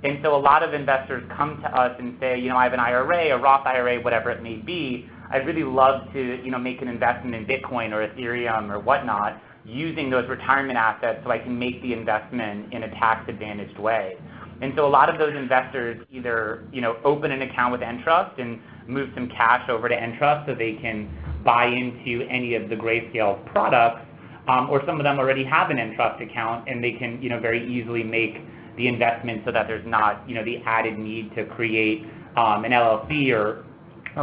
And so a lot of investors come to us and say, I have an IRA, a Roth IRA, whatever it may be. I'd really love to make an investment in Bitcoin or Ethereum or whatnot, using those retirement assets so I can make the investment in a tax-advantaged way. And so a lot of those investors either open an account with Entrust and move some cash over to Entrust so they can buy into any of the Grayscale products, or some of them already have an Entrust account and they can very easily make the investment so that there's not the added need to create an LLC or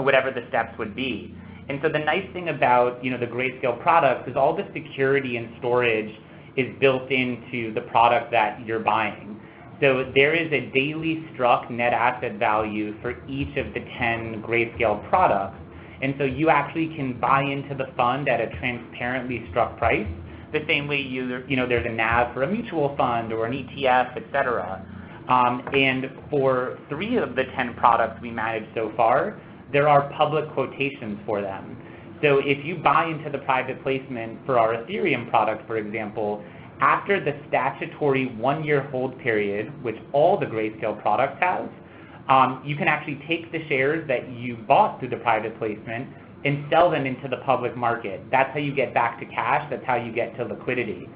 whatever the steps would be. And so the nice thing about the Grayscale products is all the security and storage is built into the product that you're buying. So there is a daily struck net asset value for each of the 10 Grayscale products. And so you actually can buy into the fund at a transparently struck price, the same way there's a NAV for a mutual fund or an ETF, et cetera. And for 3 of the 10 products we manage so far, there are public quotations for them. So if you buy into the private placement for our Ethereum product, for example, after the statutory 1-year hold period, which all the Grayscale products have, you can actually take the shares that you bought through the private placement and sell them into the public market. That's how you get back to cash. That's how you get to liquidity.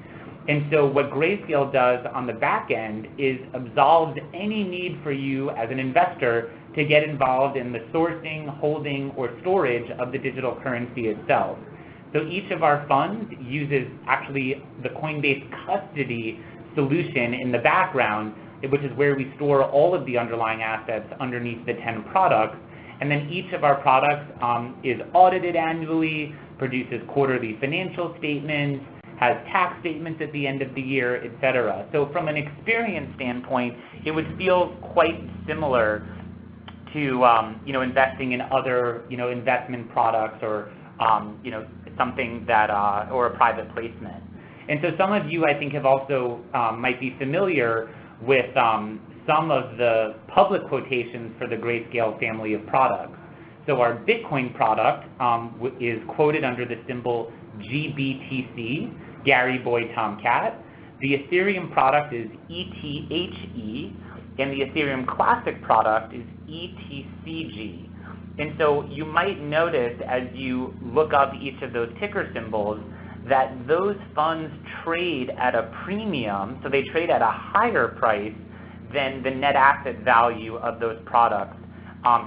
And so what Grayscale does on the back end is absolves any need for you as an investor to get involved in the sourcing, holding, or storage of the digital currency itself. So each of our funds uses actually the Coinbase custody solution in the background, which is where we store all of the underlying assets underneath the 10 products. And then each of our products is audited annually, produces quarterly financial statements, has tax statements at the end of the year, et cetera. So from an experience standpoint, it would feel quite similar to investing in other investment products or something that or a private placement. And so some of you, I think, have also might be familiar with some of the public quotations for the Grayscale family of products. So our Bitcoin product is quoted under the symbol GBTC, Gary Boy Tomcat. The Ethereum product is ETHE, and the Ethereum Classic product is ETCG. And so you might notice as you look up each of those ticker symbols that those funds trade at a premium, so they trade at a higher price than the net asset value of those products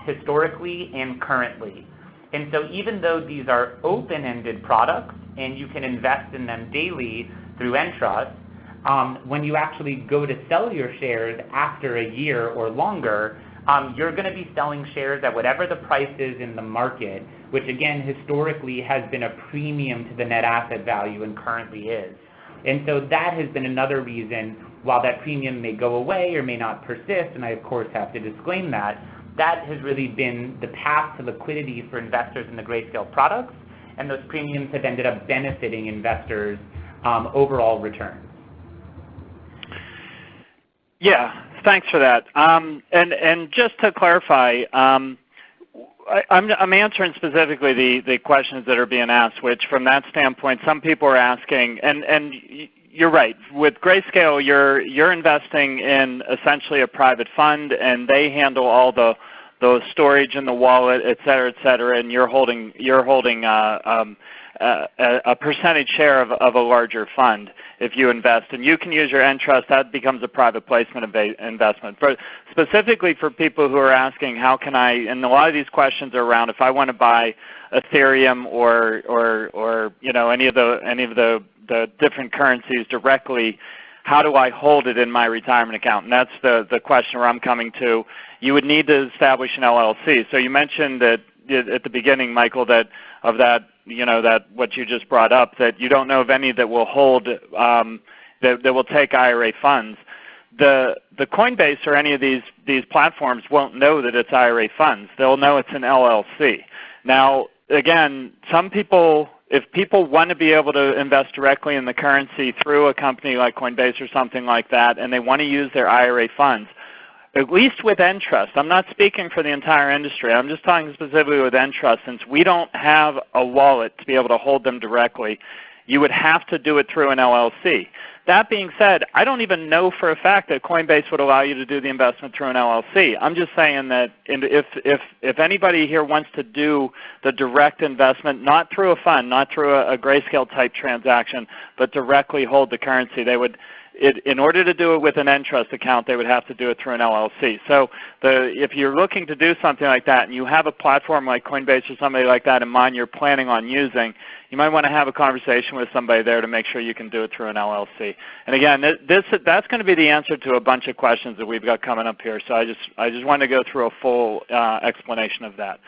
historically and currently. And so even though these are open-ended products and you can invest in them daily through Entrust, when you actually go to sell your shares after a year or longer, you're going to be selling shares at whatever the price is in the market, which again historically has been a premium to the net asset value and currently is. And so that has been another reason, while that premium may go away or may not persist, and I of course have to disclaim that, that has really been the path to liquidity for investors in the Grayscale products, and those premiums have ended up benefiting investors' overall returns. Yeah, Thanks for that. And just to clarify, I'm answering specifically the questions that are being asked, which from that standpoint, some people are asking, and you're right. With Grayscale, you're investing in essentially a private fund, and they handle all the storage in the wallet, et cetera, and you're holding a percentage share of a larger fund if you invest. And you can use your Entrust. That becomes a private placement investment. But specifically for people who are asking, how can I, and a lot of these questions are around if I want to buy Ethereum or you know, any of the different currencies directly, how do I hold it in my retirement account? And that's the question where I'm coming to. You would need to establish an LLC. So you mentioned that at the beginning, Michael, that what you just brought up, that you don't know of any that will hold that will take IRA funds. The Coinbase or any of these platforms won't know that it's IRA funds. They'll know it's an LLC. Now, again, if people want to be able to invest directly in the currency through a company like Coinbase or something like that, and they want to use their IRA funds, at least with Entrust, I'm not speaking for the entire industry, I'm just talking specifically with Entrust, since we don't have a wallet to be able to hold them directly, you would have to do it through an LLC. That being said, I don't even know for a fact that Coinbase would allow you to do the investment through an LLC. I'm just saying that if anybody here wants to do the direct investment, not through a fund, not through a Grayscale type transaction, but directly hold the currency, they would, in order to do it with an Entrust account, they would have to do it through an LLC. So if you're looking to do something like that and you have a platform like Coinbase or somebody like that in mind you're planning on using, you might want to have a conversation with somebody there to make sure you can do it through an LLC. And again, that's going to be the answer to a bunch of questions that we've got coming up here. So I just wanted to go through a full explanation of that.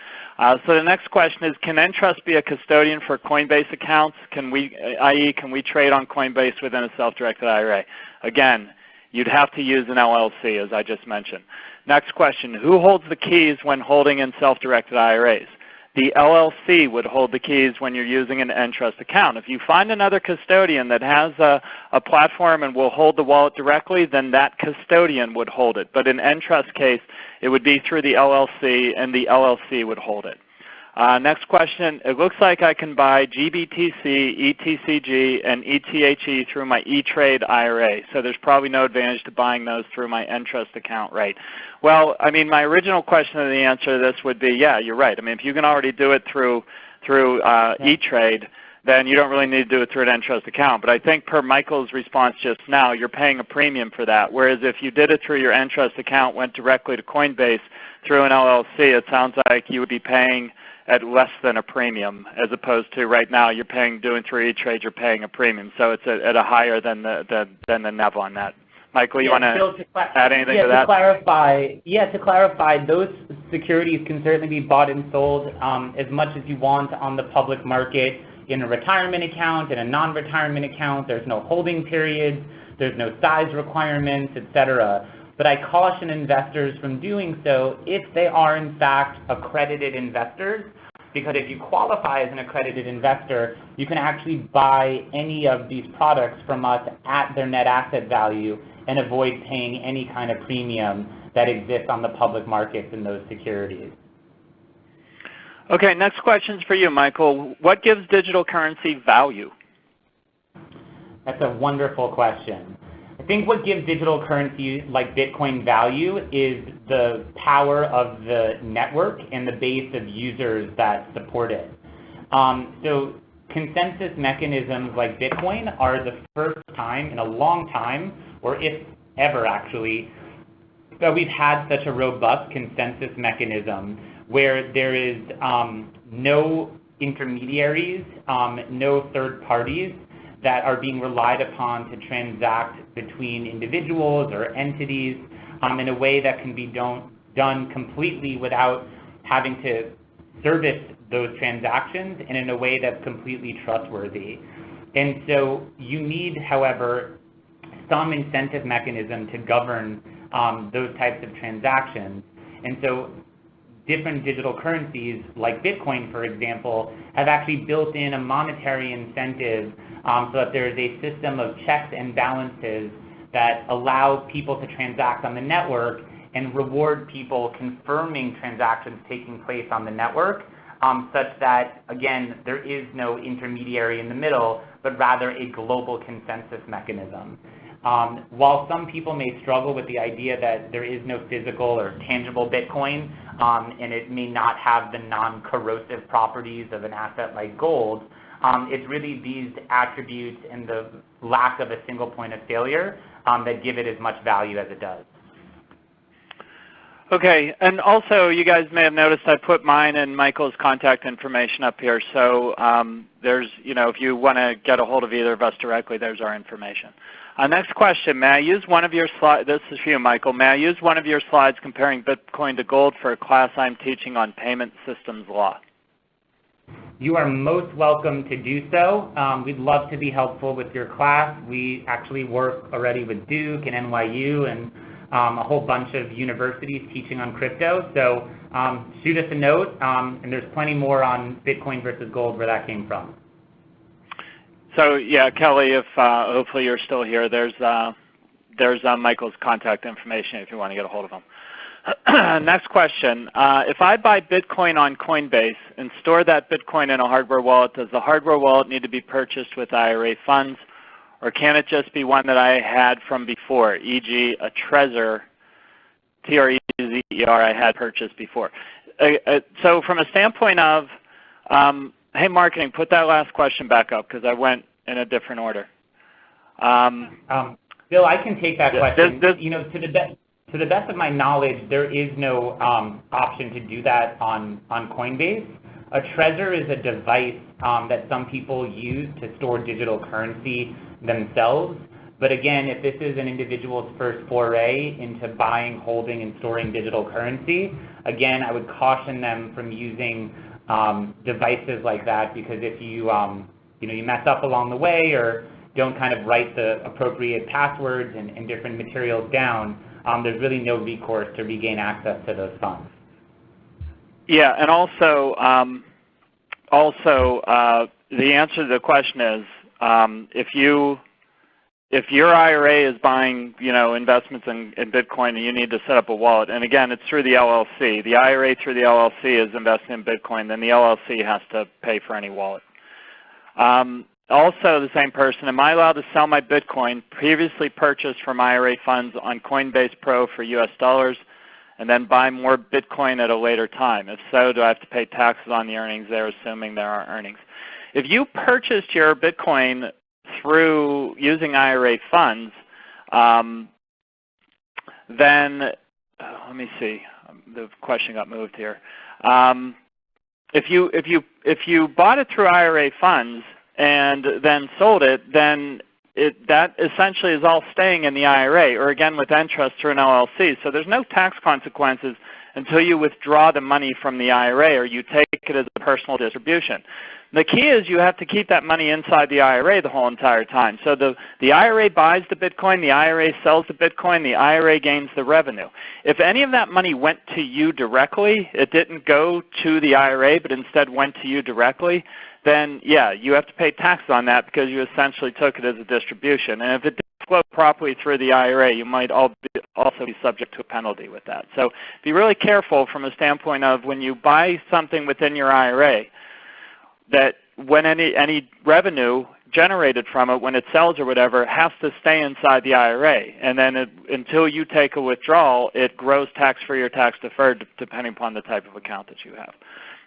So the next question is, can Entrust be a custodian for Coinbase accounts? i.e., can we trade on Coinbase within a self-directed IRA? Again, you'd have to use an LLC, as I just mentioned. Next question, who holds the keys when holding in self-directed IRAs? The LLC would hold the keys when you're using an Entrust account. If you find another custodian that has a platform and will hold the wallet directly, then that custodian would hold it. But in Entrust case, it would be through the LLC, and the LLC would hold it. Next question, it looks like I can buy GBTC, ETCG, and ETHE through my E-Trade IRA, so there's probably no advantage to buying those through my Entrust account, right? Well, I mean, my original question and the answer to this would be, yeah, you're right. I mean, if you can already do it through E-Trade, then you don't really need to do it through an Entrust account. But I think per Michael's response just now, you're paying a premium for that, whereas if you did it through your Entrust account, went directly to Coinbase through an LLC, it sounds like you would be paying at less than a premium, as opposed to right now you're doing through E-Trade, you're paying a premium. So it's at a higher than the NEV on that. Michael, you want to add anything to that? To clarify, those securities can certainly be bought and sold as much as you want on the public market in a retirement account, in a non-retirement account. There's no holding periods, there's no size requirements, etc. But I caution investors from doing so if they are in fact accredited investors, because if you qualify as an accredited investor, you can actually buy any of these products from us at their net asset value and avoid paying any kind of premium that exists on the public markets in those securities. Okay, next question's for you, Michael. What gives digital currency value? That's a wonderful question. I think what gives digital currency like Bitcoin value is the power of the network and the base of users that support it. So consensus mechanisms like Bitcoin are the first time in a long time, or if ever actually, that we've had such a robust consensus mechanism where there is no intermediaries, no third parties that are being relied upon to transact between individuals or entities in a way that can be done completely without having to service those transactions and in a way that's completely trustworthy. And so you need, however, some incentive mechanism to govern those types of transactions. And so different digital currencies like Bitcoin, for example, have actually built in a monetary incentive so that there is a system of checks and balances that allows people to transact on the network and reward people confirming transactions taking place on the network, such that, again, there is no intermediary in the middle, but rather a global consensus mechanism. While some people may struggle with the idea that there is no physical or tangible Bitcoin, and it may not have the non-corrosive properties of an asset like gold, it's really these attributes and the lack of a single point of failure that give it as much value as it does. Okay, and also you guys may have noticed I put mine and Michael's contact information up here. So there's, if you want to get a hold of either of us directly, there's our information. Next question, may I use one of your slides, this is for you, Michael, may I use one of your slides comparing Bitcoin to gold for a class I'm teaching on payment systems law? You are most welcome to do so. We'd love to be helpful with your class. We actually work already with Duke and NYU and a whole bunch of universities teaching on crypto. So shoot us a note, and there's plenty more on Bitcoin versus gold where that came from. So yeah, Kelly, if hopefully you're still here, there's Michael's contact information if you want to get a hold of him. Next question. If I buy Bitcoin on Coinbase and store that Bitcoin in a hardware wallet, does the hardware wallet need to be purchased with IRA funds, or can it just be one that I had from before, e.g. a Trezor, T-R-E-Z-E-R, I had purchased before? So from a standpoint of, hey, marketing, put that last question back up because I went in a different order. Bill, I can take that question. To the best of my knowledge, there is no option to do that on Coinbase. A Trezor is a device that some people use to store digital currency themselves. But again, if this is an individual's first foray into buying, holding, and storing digital currency, again, I would caution them from using devices like that, because if you you mess up along the way or don't kind of write the appropriate passwords and different materials down, there's really no recourse to regain access to those funds. Yeah, and also the answer to the question is if your IRA is buying investments in Bitcoin and you need to set up a wallet, and again it's through the LLC, the IRA through the LLC is investing in Bitcoin, then the LLC has to pay for any wallet. Also, the same person, am I allowed to sell my Bitcoin previously purchased from IRA funds on Coinbase Pro for US dollars and then buy more Bitcoin at a later time? If so, do I have to pay taxes on the earnings there, assuming there are earnings? If you purchased your Bitcoin through using IRA funds, then let me see, the question got moved here. If you bought it through IRA funds and then sold it, then that essentially is all staying in the IRA, or again with Entrust through an LLC. So there's no tax consequences until you withdraw the money from the IRA or you take it as a personal distribution. The key is you have to keep that money inside the IRA the whole entire time. So the IRA buys the Bitcoin, the IRA sells the Bitcoin, the IRA gains the revenue. If any of that money went to you directly, it didn't go to the IRA but instead went to you directly, then yeah, you have to pay taxes on that because you essentially took it as a distribution. And if it didn't flow properly through the IRA, you might also be subject to a penalty with that. So be really careful from a standpoint of when you buy something within your IRA, that when any revenue generated from it, when it sells or whatever, has to stay inside the IRA. And then until you take a withdrawal, it grows tax-free or tax-deferred depending upon the type of account that you have.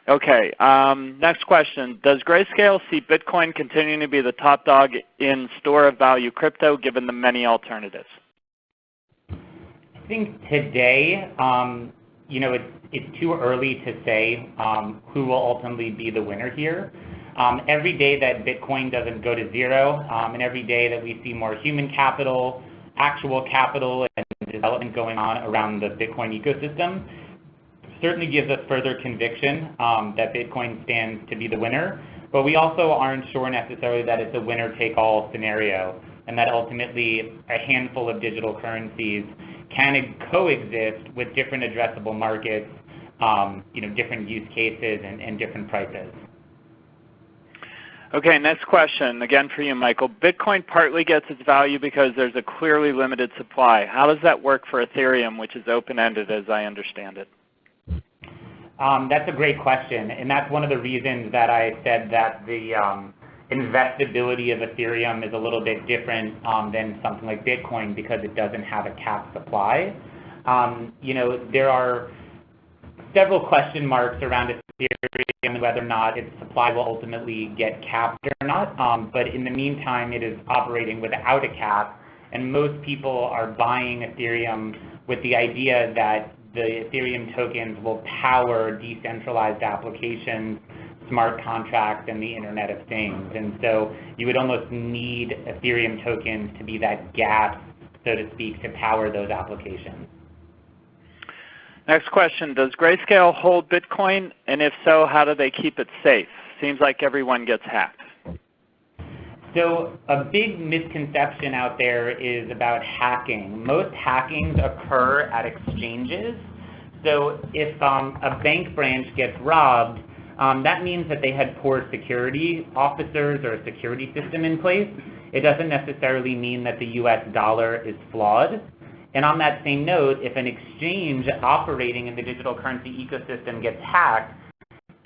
Okay, next question. Does Grayscale see Bitcoin continuing to be the top dog in store of value crypto given the many alternatives? I think today, it's too early to say who will ultimately be the winner here. Every day that Bitcoin doesn't go to zero, and every day that we see more human capital, actual capital, and development going on around the Bitcoin ecosystem, certainly gives us further conviction that Bitcoin stands to be the winner. But we also aren't sure necessarily that it's a winner-take-all scenario, and that ultimately a handful of digital currencies can coexist with different addressable markets, different use cases and different prices. Okay, next question, again for you, Michael. Bitcoin partly gets its value because there's a clearly limited supply. How does that work for Ethereum, which is open-ended as I understand it? That's a great question, and that's one of the reasons that I said that the investability of Ethereum is a little bit different than something like Bitcoin because it doesn't have a capped supply. There are several question marks around Ethereum, whether or not its supply will ultimately get capped or not. But in the meantime, it is operating without a cap, and most people are buying Ethereum with the idea that the Ethereum tokens will power decentralized applications, smart contracts, and the Internet of Things. And so you would almost need Ethereum tokens to be that gas, so to speak, to power those applications. Next question, does Grayscale hold Bitcoin? And if so, how do they keep it safe? Seems like everyone gets hacked. So a big misconception out there is about hacking. Most hackings occur at exchanges. So if a bank branch gets robbed, that means that they had poor security officers or a security system in place. It doesn't necessarily mean that the US dollar is flawed. And on that same note, if an exchange operating in the digital currency ecosystem gets hacked,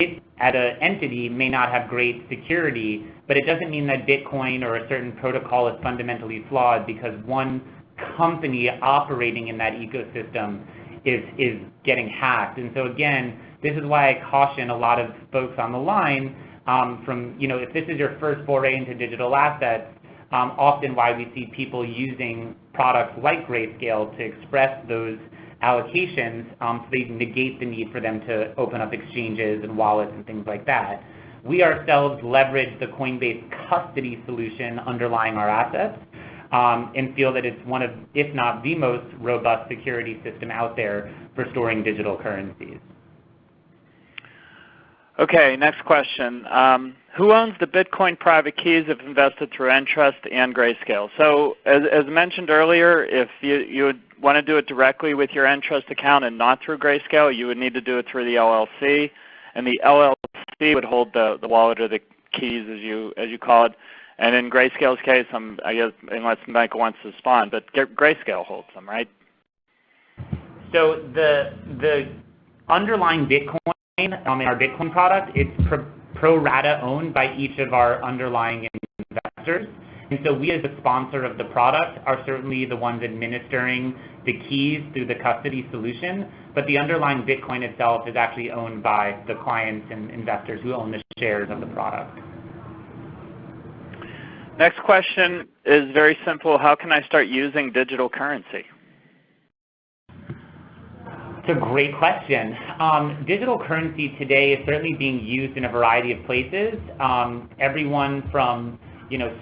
it at an entity may not have great security, but it doesn't mean that Bitcoin or a certain protocol is fundamentally flawed because one company operating in that ecosystem is getting hacked. And so again, this is why I caution a lot of folks on the line if this is your first foray into digital assets, often why we see people using products like Grayscale to express those allocations, so they negate the need for them to open up exchanges and wallets and things like that. We ourselves leverage the Coinbase custody solution underlying our assets and feel that it's one of, if not the most robust security system out there for storing digital currencies. Okay, next question. Who owns the Bitcoin private keys if invested through Entrust and Grayscale? So as mentioned earlier, if you would want to do it directly with your Entrust account and not through Grayscale, you would need to do it through the LLC, and the LLC would hold the wallet or the keys, as you call it. And in Grayscale's case, I guess unless Michael wants to respond, but Grayscale holds them, right? So the underlying Bitcoin in our Bitcoin product, it's pro rata owned by each of our underlying investors. And so we as the sponsor of the product are certainly the ones administering the keys through the custody solution, but the underlying Bitcoin itself is actually owned by the clients and investors who own the shares of the product. Next question is very simple. How can I start using digital currency? It's a great question. Digital currency today is certainly being used in a variety of places. Everyone from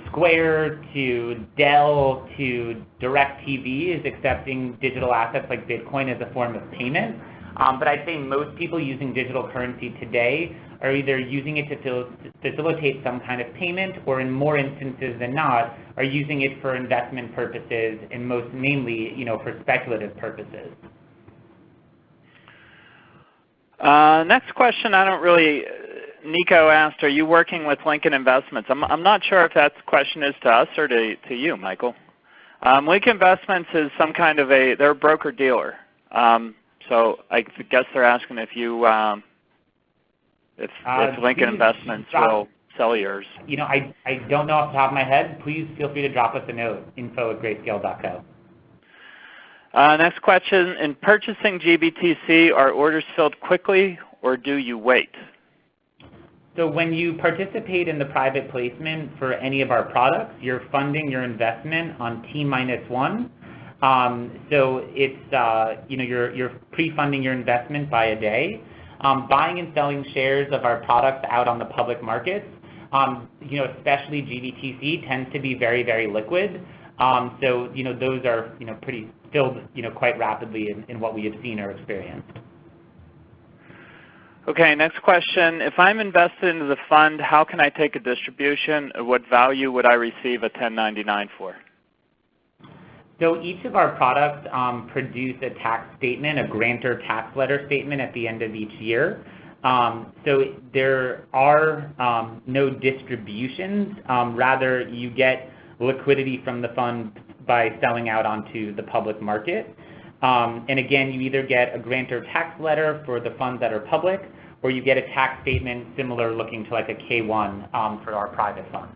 Square to Dell to DirecTV is accepting digital assets like Bitcoin as a form of payment. But I'd say most people using digital currency today are either using it to facilitate some kind of payment, or in more instances than not, are using it for investment purposes, and most mainly, for speculative purposes. Next question, Nico asked, are you working with Lincoln Investments? I'm not sure if that question is to us or to you, Michael. Lincoln Investments is some kind of they're a broker-dealer. So I guess they're asking if you, if Lincoln Investments will sell yours. I don't know off the top of my head. Please feel free to drop us a note, info@grayscale.co. Next question, in purchasing GBTC, are orders filled quickly or do you wait? So when you participate in the private placement for any of our products, you're funding your investment on T-1. So it's, you're pre-funding your investment by a day. Buying and selling shares of our products out on the public markets, especially GBTC, tends to be very, very liquid. So, those are, pretty filled, quite rapidly in what we have seen or experienced. Okay, next question. If I'm invested into the fund, how can I take a distribution? What value would I receive a 1099 for? So each of our products produce a tax statement, a grantor tax letter statement at the end of each year. So there are no distributions. Rather, you get liquidity from the fund by selling out onto the public market. And again, you either get a grantor tax letter for the funds that are public, or you get a tax statement similar looking to like a K-1 for our private funds.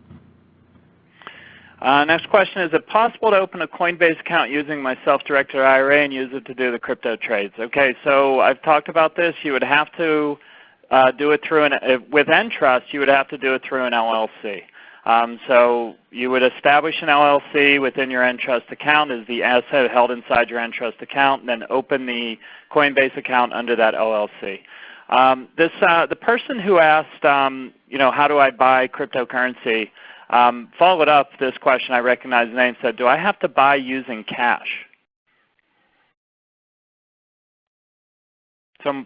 Next question, is it possible to open a Coinbase account using my self-directed IRA and use it to do the crypto trades? Okay, so I've talked about this. You would have to do it through with Entrust, you would have to do it through an LLC. So you would establish an LLC within your Entrust account as the asset held inside your Entrust account, and then open the Coinbase account under that LLC. The person who asked, how do I buy cryptocurrency, followed up this question, I recognize the name, said, do I have to buy using cash? So,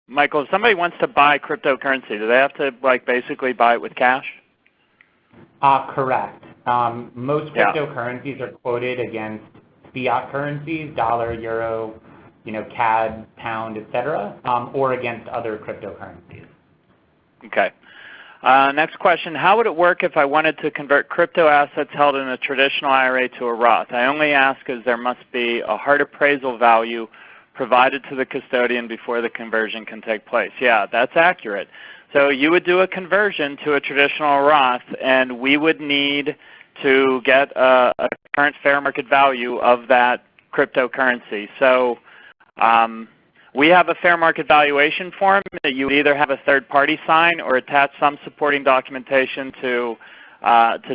Michael, if somebody wants to buy cryptocurrency, do they have to basically buy it with cash? Correct. Most cryptocurrencies are quoted against fiat currencies, dollar, euro, CAD, pound, etc., or against other cryptocurrencies. Okay. Next question, how would it work if I wanted to convert crypto assets held in a traditional IRA to a Roth? I only ask as there must be a hard appraisal value provided to the custodian before the conversion can take place. Yeah, that's accurate. So you would do a conversion to a traditional Roth, and we would need to get a current fair market value of that cryptocurrency. So we have a fair market valuation form that you would either have a third party sign or attach some supporting documentation to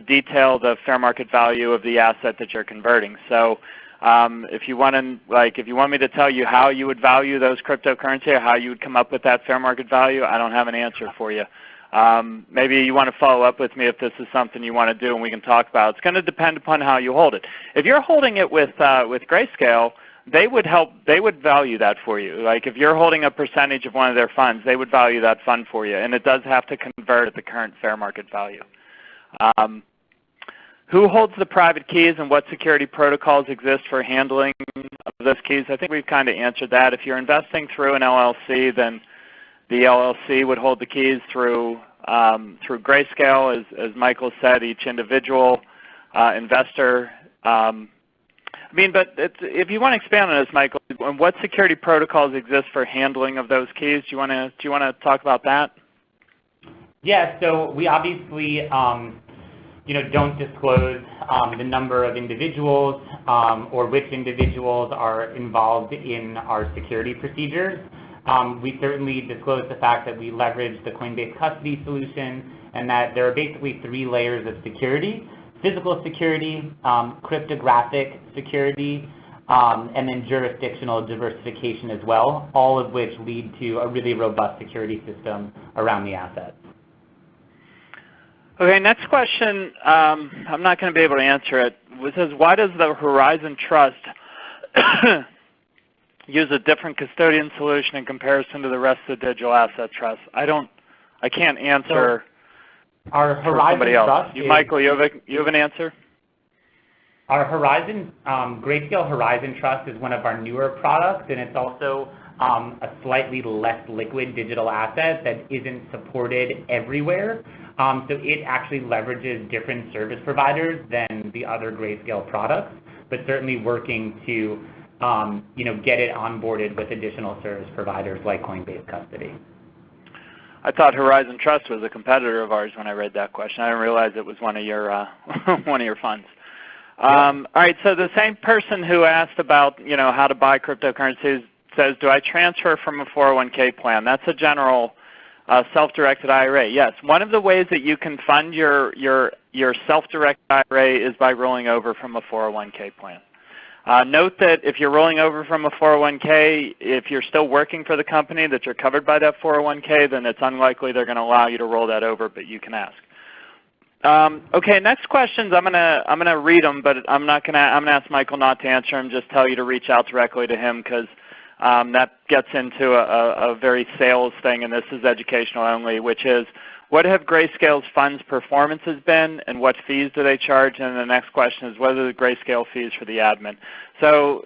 detail the fair market value of the asset that you're converting. So if you want me to tell you how you would value those cryptocurrency or how you would come up with that fair market value, I don't have an answer for you. Maybe you want to follow up with me if this is something you want to do and we can talk about. It's going to depend upon how you hold it. If you're holding it with Grayscale, they would value that for you. Like if you're holding a percentage of one of their funds, they would value that fund for you, and it does have to convert at the current fair market value. Who holds the private keys and what security protocols exist for handling of those keys? I think we've kind of answered that. If you're investing through an LLC, then the LLC would hold the keys through Grayscale. As Michael said, each individual investor. But if you want to expand on this, Michael, what security protocols exist for handling of those keys? Do you want to talk about that? Yeah. So we obviously don't disclose the number of individuals or which individuals are involved in our security procedures. We certainly disclose the fact that we leverage the Coinbase custody solution and that there are basically 3 layers of security: physical security, cryptographic security, and then jurisdictional diversification as well, all of which lead to a really robust security system around the assets. Okay, next question, I'm not going to be able to answer it. It says, why does the Horizon Trust use a different custodian solution in comparison to the rest of the digital asset trusts? I can't answer our Horizon Trust. Michael, you have an answer? Our Grayscale Horizon Trust is one of our newer products, and it's also a slightly less liquid digital asset that isn't supported everywhere. So it actually leverages different service providers than the other Grayscale products, but certainly working to get it onboarded with additional service providers like Coinbase Custody. I thought Horizon Trust was a competitor of ours when I read that question. I didn't realize it was one of your funds. Yep. All right. So the same person who asked about how to buy cryptocurrencies says, do I transfer from a 401k plan? That's a general self-directed IRA. Yes. One of the ways that you can fund your self-directed IRA is by rolling over from a 401k plan. Note that if you're rolling over from a 401k, if you're still working for the company that you're covered by that 401k, then it's unlikely they're going to allow you to roll that over, but you can ask. Okay, next questions. I'm gonna read them, but I'm gonna ask Michael not to answer them. Just tell you to reach out directly to him because that gets into a very sales thing, and this is educational only, which is, what have Grayscale's funds performances been, and what fees do they charge? And the next question is, what are the Grayscale fees for the admin? So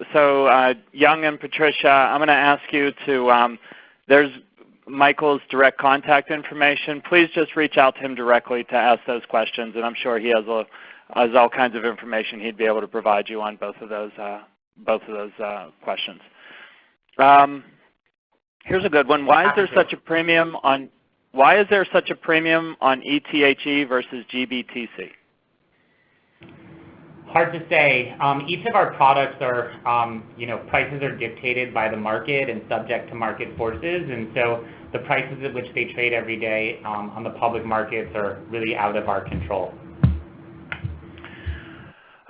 Young and Patricia, I'm going to ask you to, Michael's direct contact information. Please just reach out to him directly to ask those questions, and I'm sure he has all kinds of information he'd be able to provide you on both of those questions. Here's a good one. Why is there such a premium on ETHE versus GBTC? Hard to say. Each of our products are, prices are dictated by the market and subject to market forces, and so the prices at which they trade every day on the public markets are really out of our control.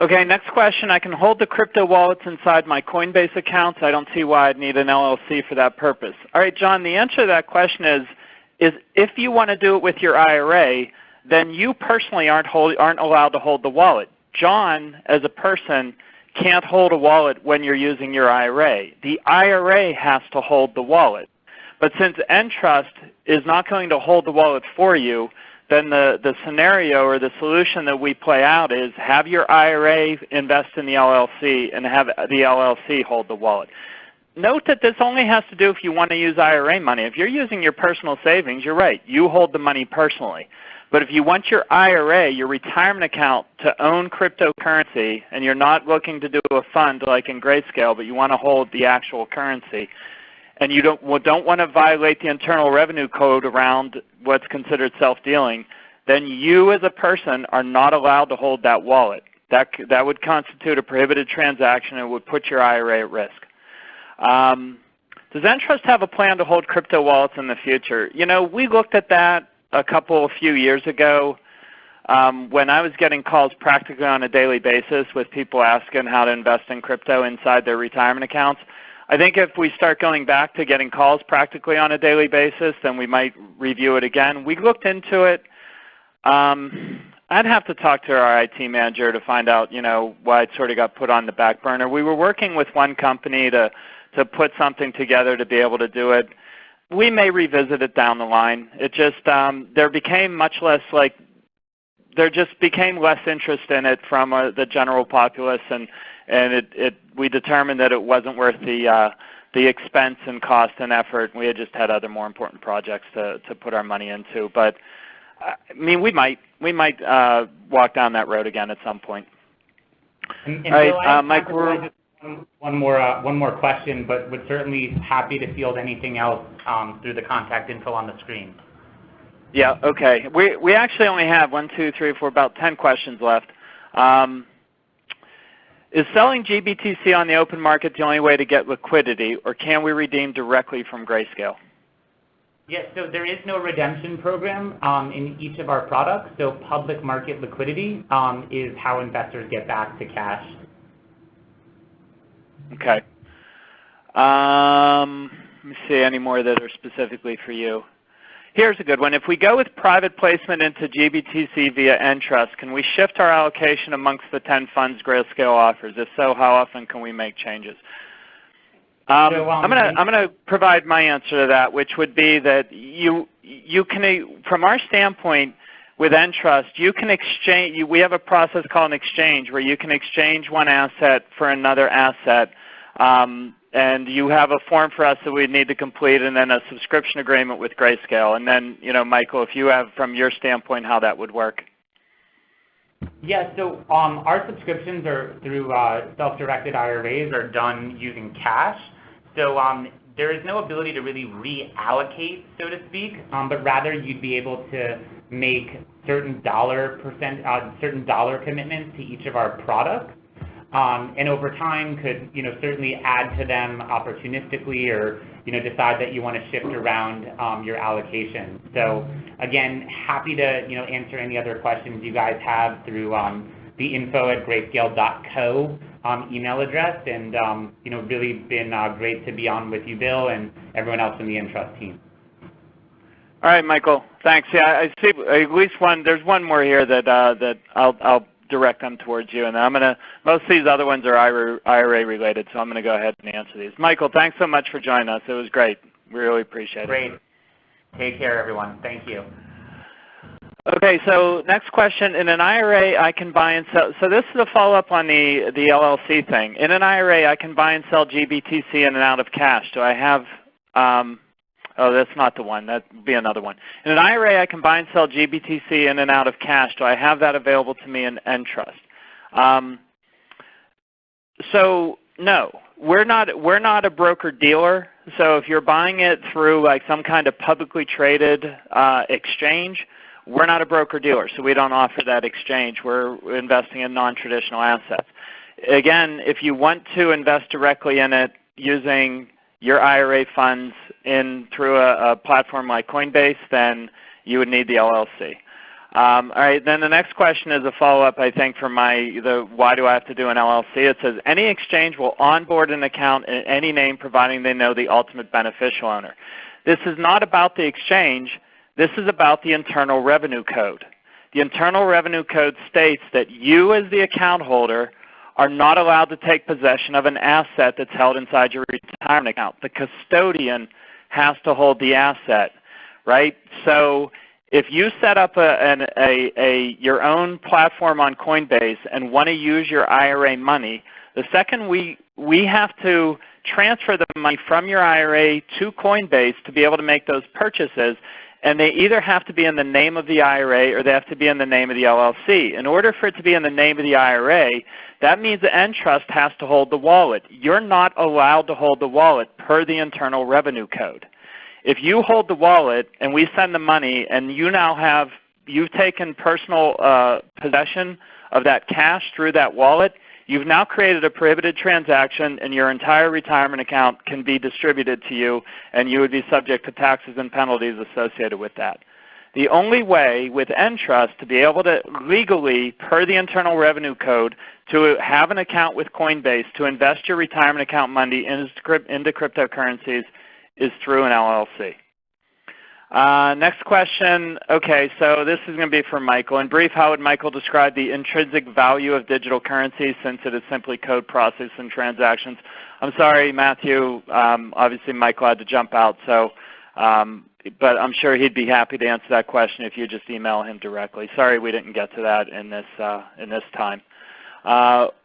Okay, next question. I can hold the crypto wallets inside my Coinbase accounts. I don't see why I'd need an LLC for that purpose. All right, John, the answer to that question is if you want to do it with your IRA, then you personally aren't allowed to hold the wallet. John, as a person, can't hold a wallet when you're using your IRA. The IRA has to hold the wallet. But since Entrust is not going to hold the wallet for you, then the scenario or the solution that we play out is have your IRA invest in the LLC and have the LLC hold the wallet. Note that this only has to do if you want to use IRA money. If you're using your personal savings, you're right. You hold the money personally. But if you want your IRA, your retirement account, to own cryptocurrency, and you're not looking to do a fund like in Grayscale, but you want to hold the actual currency, and you don't want to violate the Internal Revenue Code around what's considered self-dealing, then you as a person are not allowed to hold that wallet. That would constitute a prohibited transaction and would put your IRA at risk. Does Entrust have a plan to hold crypto wallets in the future? We looked at that a few years ago when I was getting calls practically on a daily basis with people asking how to invest in crypto inside their retirement accounts. I think if we start going back to getting calls practically on a daily basis, then we might review it again. We looked into it. I'd have to talk to our IT manager to find out, why it sort of got put on the back burner. We were working with one company to put something together to be able to do it. We may revisit it down the line. It just there became less interest in it from the general populace, and we determined that it wasn't worth the expense and cost and effort. We had just had other more important projects to put our money into. But I mean, we might walk down that road again at some point. And all right, Bill, Mike, one more question, but would certainly happy to field anything else through the contact info on the screen. Yeah, okay. We actually only have 1, 2, 3, 4, about 10 questions left. Is selling GBTC on the open market the only way to get liquidity, or can we redeem directly from Grayscale? Yes, so there is no redemption program in each of our products, so public market liquidity is how investors get back to cash. Okay. Let me see any more that are specifically for you. Here's a good one. If we go with private placement into GBTC via Entrust, can we shift our allocation amongst the 10 funds Grayscale offers? If so, how often can we make changes? I'm going to provide my answer to that, which would be that you can, from our standpoint with Entrust, you can exchange. We have a process called an exchange where you can exchange one asset for another asset. And you have a form for us that we need to complete, and then a subscription agreement with Grayscale. And then, Michael, if you have from your standpoint how that would work. Yeah, so our subscriptions are through self-directed IRAs are done using cash. So there is no ability to really reallocate, so to speak, but rather you'd be able to make certain dollar commitments to each of our products. And over time could certainly add to them opportunistically, or decide that you want to shift around your allocation. So again, happy to answer any other questions you guys have through the info@grayscale.co email address, and really been great to be on with you, Bill, and everyone else in the Entrust team. All right, Michael, thanks. Yeah, I see at least one. There's one more here that I'll direct them towards you, and most of these other ones are IRA related, so I'm going to go ahead and answer these. Michael, thanks so much for joining us. It was great. We really appreciate it. Great. Take care, everyone. Thank you. Okay, so next question. In an IRA, I can buy and sell. So this is a follow-up on the LLC thing. In an IRA, I can buy and sell GBTC in and out of cash. Do I have Oh, that's not the one. That would be another one. In an IRA, I can buy and sell GBTC in and out of cash. Do I have that available to me in Entrust? So no, we're not a broker dealer. So if you're buying it through like some kind of publicly traded exchange, we're not a broker dealer, so we don't offer that exchange. We're investing in non-traditional assets. Again, if you want to invest directly in it using your IRA funds through a platform like Coinbase, then you would need the LLC. All right, then the next question is a follow-up, I think, from why do I have to do an LLC? It says, any exchange will onboard an account in any name providing they know the ultimate beneficial owner. This is not about the exchange. This is about the Internal Revenue Code. The Internal Revenue Code states that you as the account holder are not allowed to take possession of an asset that's held inside your retirement account. The custodian has to hold the asset, right? So if you set up your own platform on Coinbase and want to use your IRA money, the second we have to transfer the money from your IRA to Coinbase to be able to make those purchases, and they either have to be in the name of the IRA or they have to be in the name of the LLC. In order for it to be in the name of the IRA, that means the Entrust has to hold the wallet. You're not allowed to hold the wallet per the Internal Revenue Code. If you hold the wallet and we send the money and you've taken personal possession of that cash through that wallet, you've now created a prohibited transaction and your entire retirement account can be distributed to you and you would be subject to taxes and penalties associated with that. The only way with Entrust to be able to legally, per the Internal Revenue Code, to have an account with Coinbase to invest your retirement account money into cryptocurrencies is through an LLC. Next question. Okay, so this is going to be for Michael. In brief, how would Michael describe the intrinsic value of digital currency since it is simply code process and transactions? I'm sorry, Matthew. Obviously, Michael had to jump out, so but I'm sure he'd be happy to answer that question if you just email him directly. Sorry we didn't get to that in this time.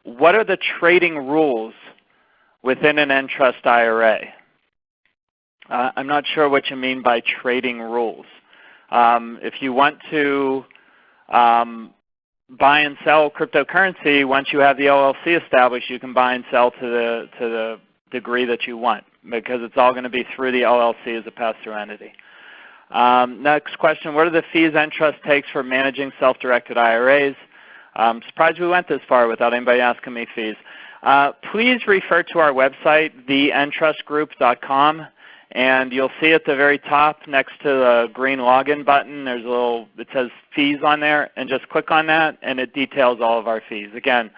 What are the trading rules within an Entrust IRA? I'm not sure what you mean by trading rules. If you want to buy and sell cryptocurrency, once you have the LLC established, you can buy and sell to the degree that you want because it's all going to be through the LLC as a pass-through entity. Next question, what are the fees Entrust takes for managing self-directed IRAs? I'm surprised we went this far without anybody asking me fees. Please refer to our website, theentrustgroup.com. And you'll see at the very top next to the green login button, it says fees on there, and just click on that and it details all of our fees. Again,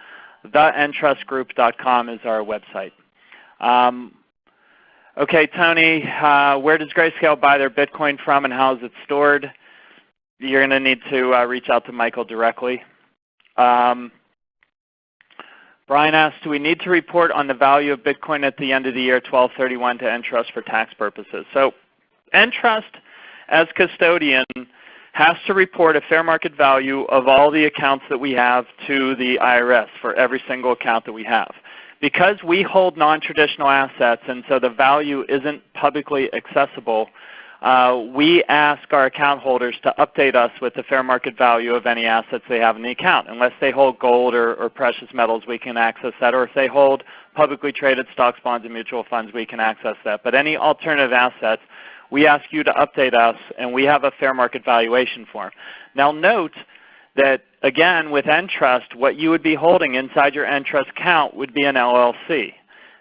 theentrustgroup.com is our website. Okay, Tony, where does Grayscale buy their Bitcoin from and how is it stored? You're going to need to reach out to Michael directly. Brian asks, do we need to report on the value of Bitcoin at the end of the year 12/31 to Entrust for tax purposes? So Entrust, as custodian, has to report a fair market value of all the accounts that we have to the IRS for every single account that we have. Because we hold non-traditional assets and so the value isn't publicly accessible, we ask our account holders to update us with the fair market value of any assets they have in the account. Unless they hold gold or precious metals, we can access that. Or if they hold publicly traded stocks, bonds, and mutual funds, we can access that. But any alternative assets, we ask you to update us, and we have a fair market valuation form. Now note that, again, with Entrust, what you would be holding inside your Entrust account would be an LLC.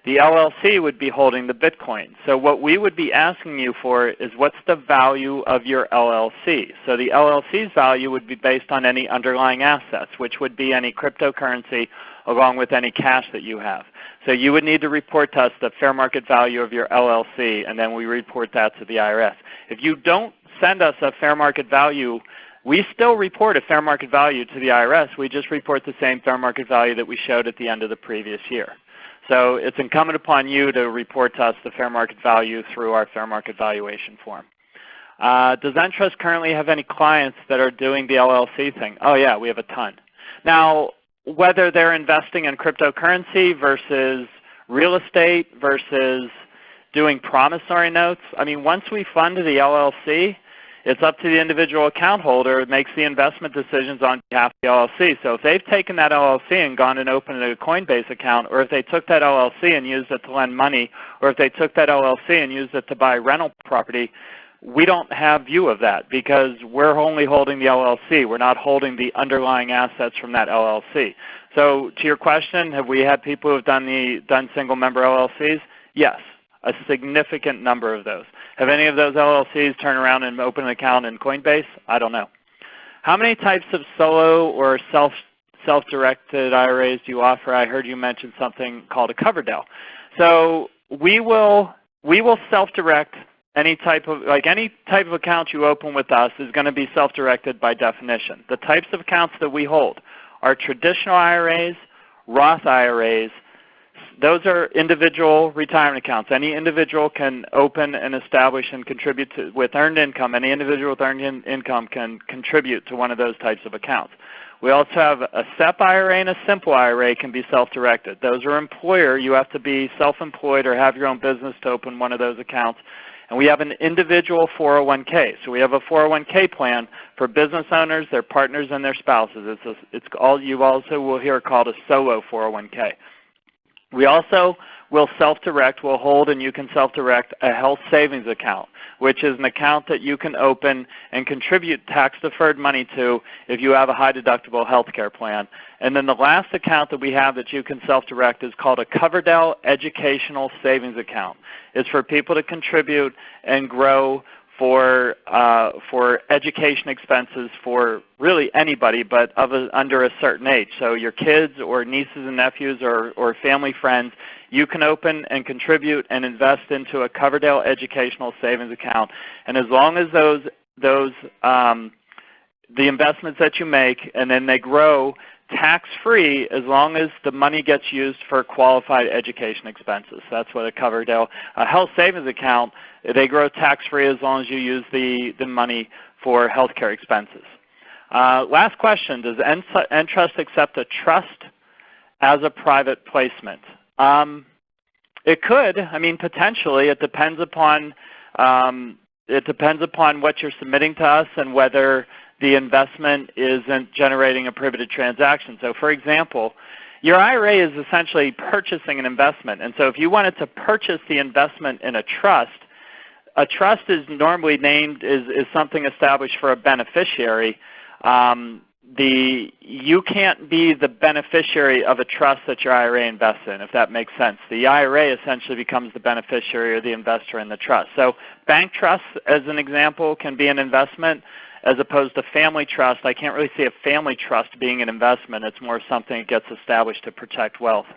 The LLC would be holding the Bitcoin. So what we would be asking you for is what's the value of your LLC. So the LLC's value would be based on any underlying assets, which would be any cryptocurrency along with any cash that you have. So you would need to report to us the fair market value of your LLC, and then we report that to the IRS. If you don't send us a fair market value, we still report a fair market value to the IRS. We just report the same fair market value that we showed at the end of the previous year. So it's incumbent upon you to report to us the fair market value through our fair market valuation form. Does Entrust currently have any clients that are doing the LLC thing? Oh yeah, we have a ton. Now, whether they're investing in cryptocurrency versus real estate versus doing promissory notes. I mean, once we fund the LLC, it's up to the individual account holder who makes the investment decisions on behalf of the LLC. So if they've taken that LLC and gone and opened a Coinbase account, or if they took that LLC and used it to lend money, or if they took that LLC and used it to buy rental property, we don't have view of that because we're only holding the LLC. We're not holding the underlying assets from that LLC. So to your question, have we had people who have done single-member LLCs? Yes, a significant number of those. Have any of those LLCs turned around and opened an account in Coinbase? I don't know. How many types of solo or self-directed IRAs do you offer? I heard you mention something called a Coverdell. So we will self-direct any type of account you open with us is going to be self-directed by definition. The types of accounts that we hold are traditional IRAs, Roth IRAs. Those are individual retirement accounts. Any individual can open and establish and contribute to, with earned income. Any individual with earned income can contribute to one of those types of accounts. We also have a SEP IRA and a simple IRA can be self-directed. Those are employer. You have to be self-employed or have your own business to open one of those accounts. And we have an individual 401k. So we have a 401k plan for business owners, their partners, and their spouses. You also will hear called a solo 401k. We also will self-direct, will hold, and you can self-direct a health savings account, which is an account that you can open and contribute tax-deferred money to if you have a high-deductible health care plan. And then the last account that we have that you can self-direct is called a Coverdell Educational Savings Account. It's for people to contribute and grow for education expenses for really anybody but under a certain age. So your kids or nieces and nephews or family friends, you can open and contribute and invest into a Coverdell Educational Savings Account. And as long as the investments that you make and then they grow tax-free, as long as the money gets used for qualified education expenses. That's what a Coverdell health savings account, they grow tax-free as long as you use the money for health care expenses. Last question, does Entrust accept a trust as a private placement? It could. I mean, potentially. It depends upon what you're submitting to us and whether the investment isn't generating a prohibited transaction. So for example, your IRA is essentially purchasing an investment. And so if you wanted to purchase the investment in a trust is normally named, is something established for a beneficiary. You can't be the beneficiary of a trust that your IRA invests in, if that makes sense. The IRA essentially becomes the beneficiary or the investor in the trust. So bank trusts, as an example, can be an investment as opposed to family trust. I can't really see a family trust being an investment. It's more something that gets established to protect wealth.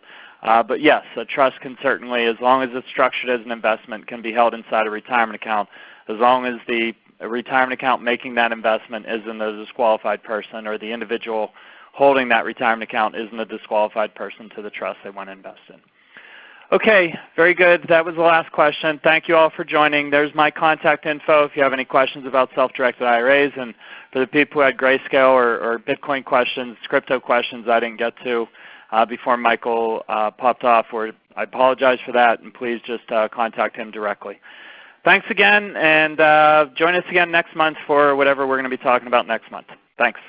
But yes, a trust can certainly, as long as it's structured as an investment, can be held inside a retirement account, as long as the retirement account making that investment isn't a disqualified person, or the individual holding that retirement account isn't a disqualified person to the trust they want to invest in. Okay, very good. That was the last question. Thank you all for joining. There's my contact info if you have any questions about self-directed IRAs. And for the people who had Grayscale or Bitcoin questions, crypto questions I didn't get to before Michael popped off, I apologize for that, and please just contact him directly. Thanks again, and join us again next month for whatever we're going to be talking about next month. Thanks.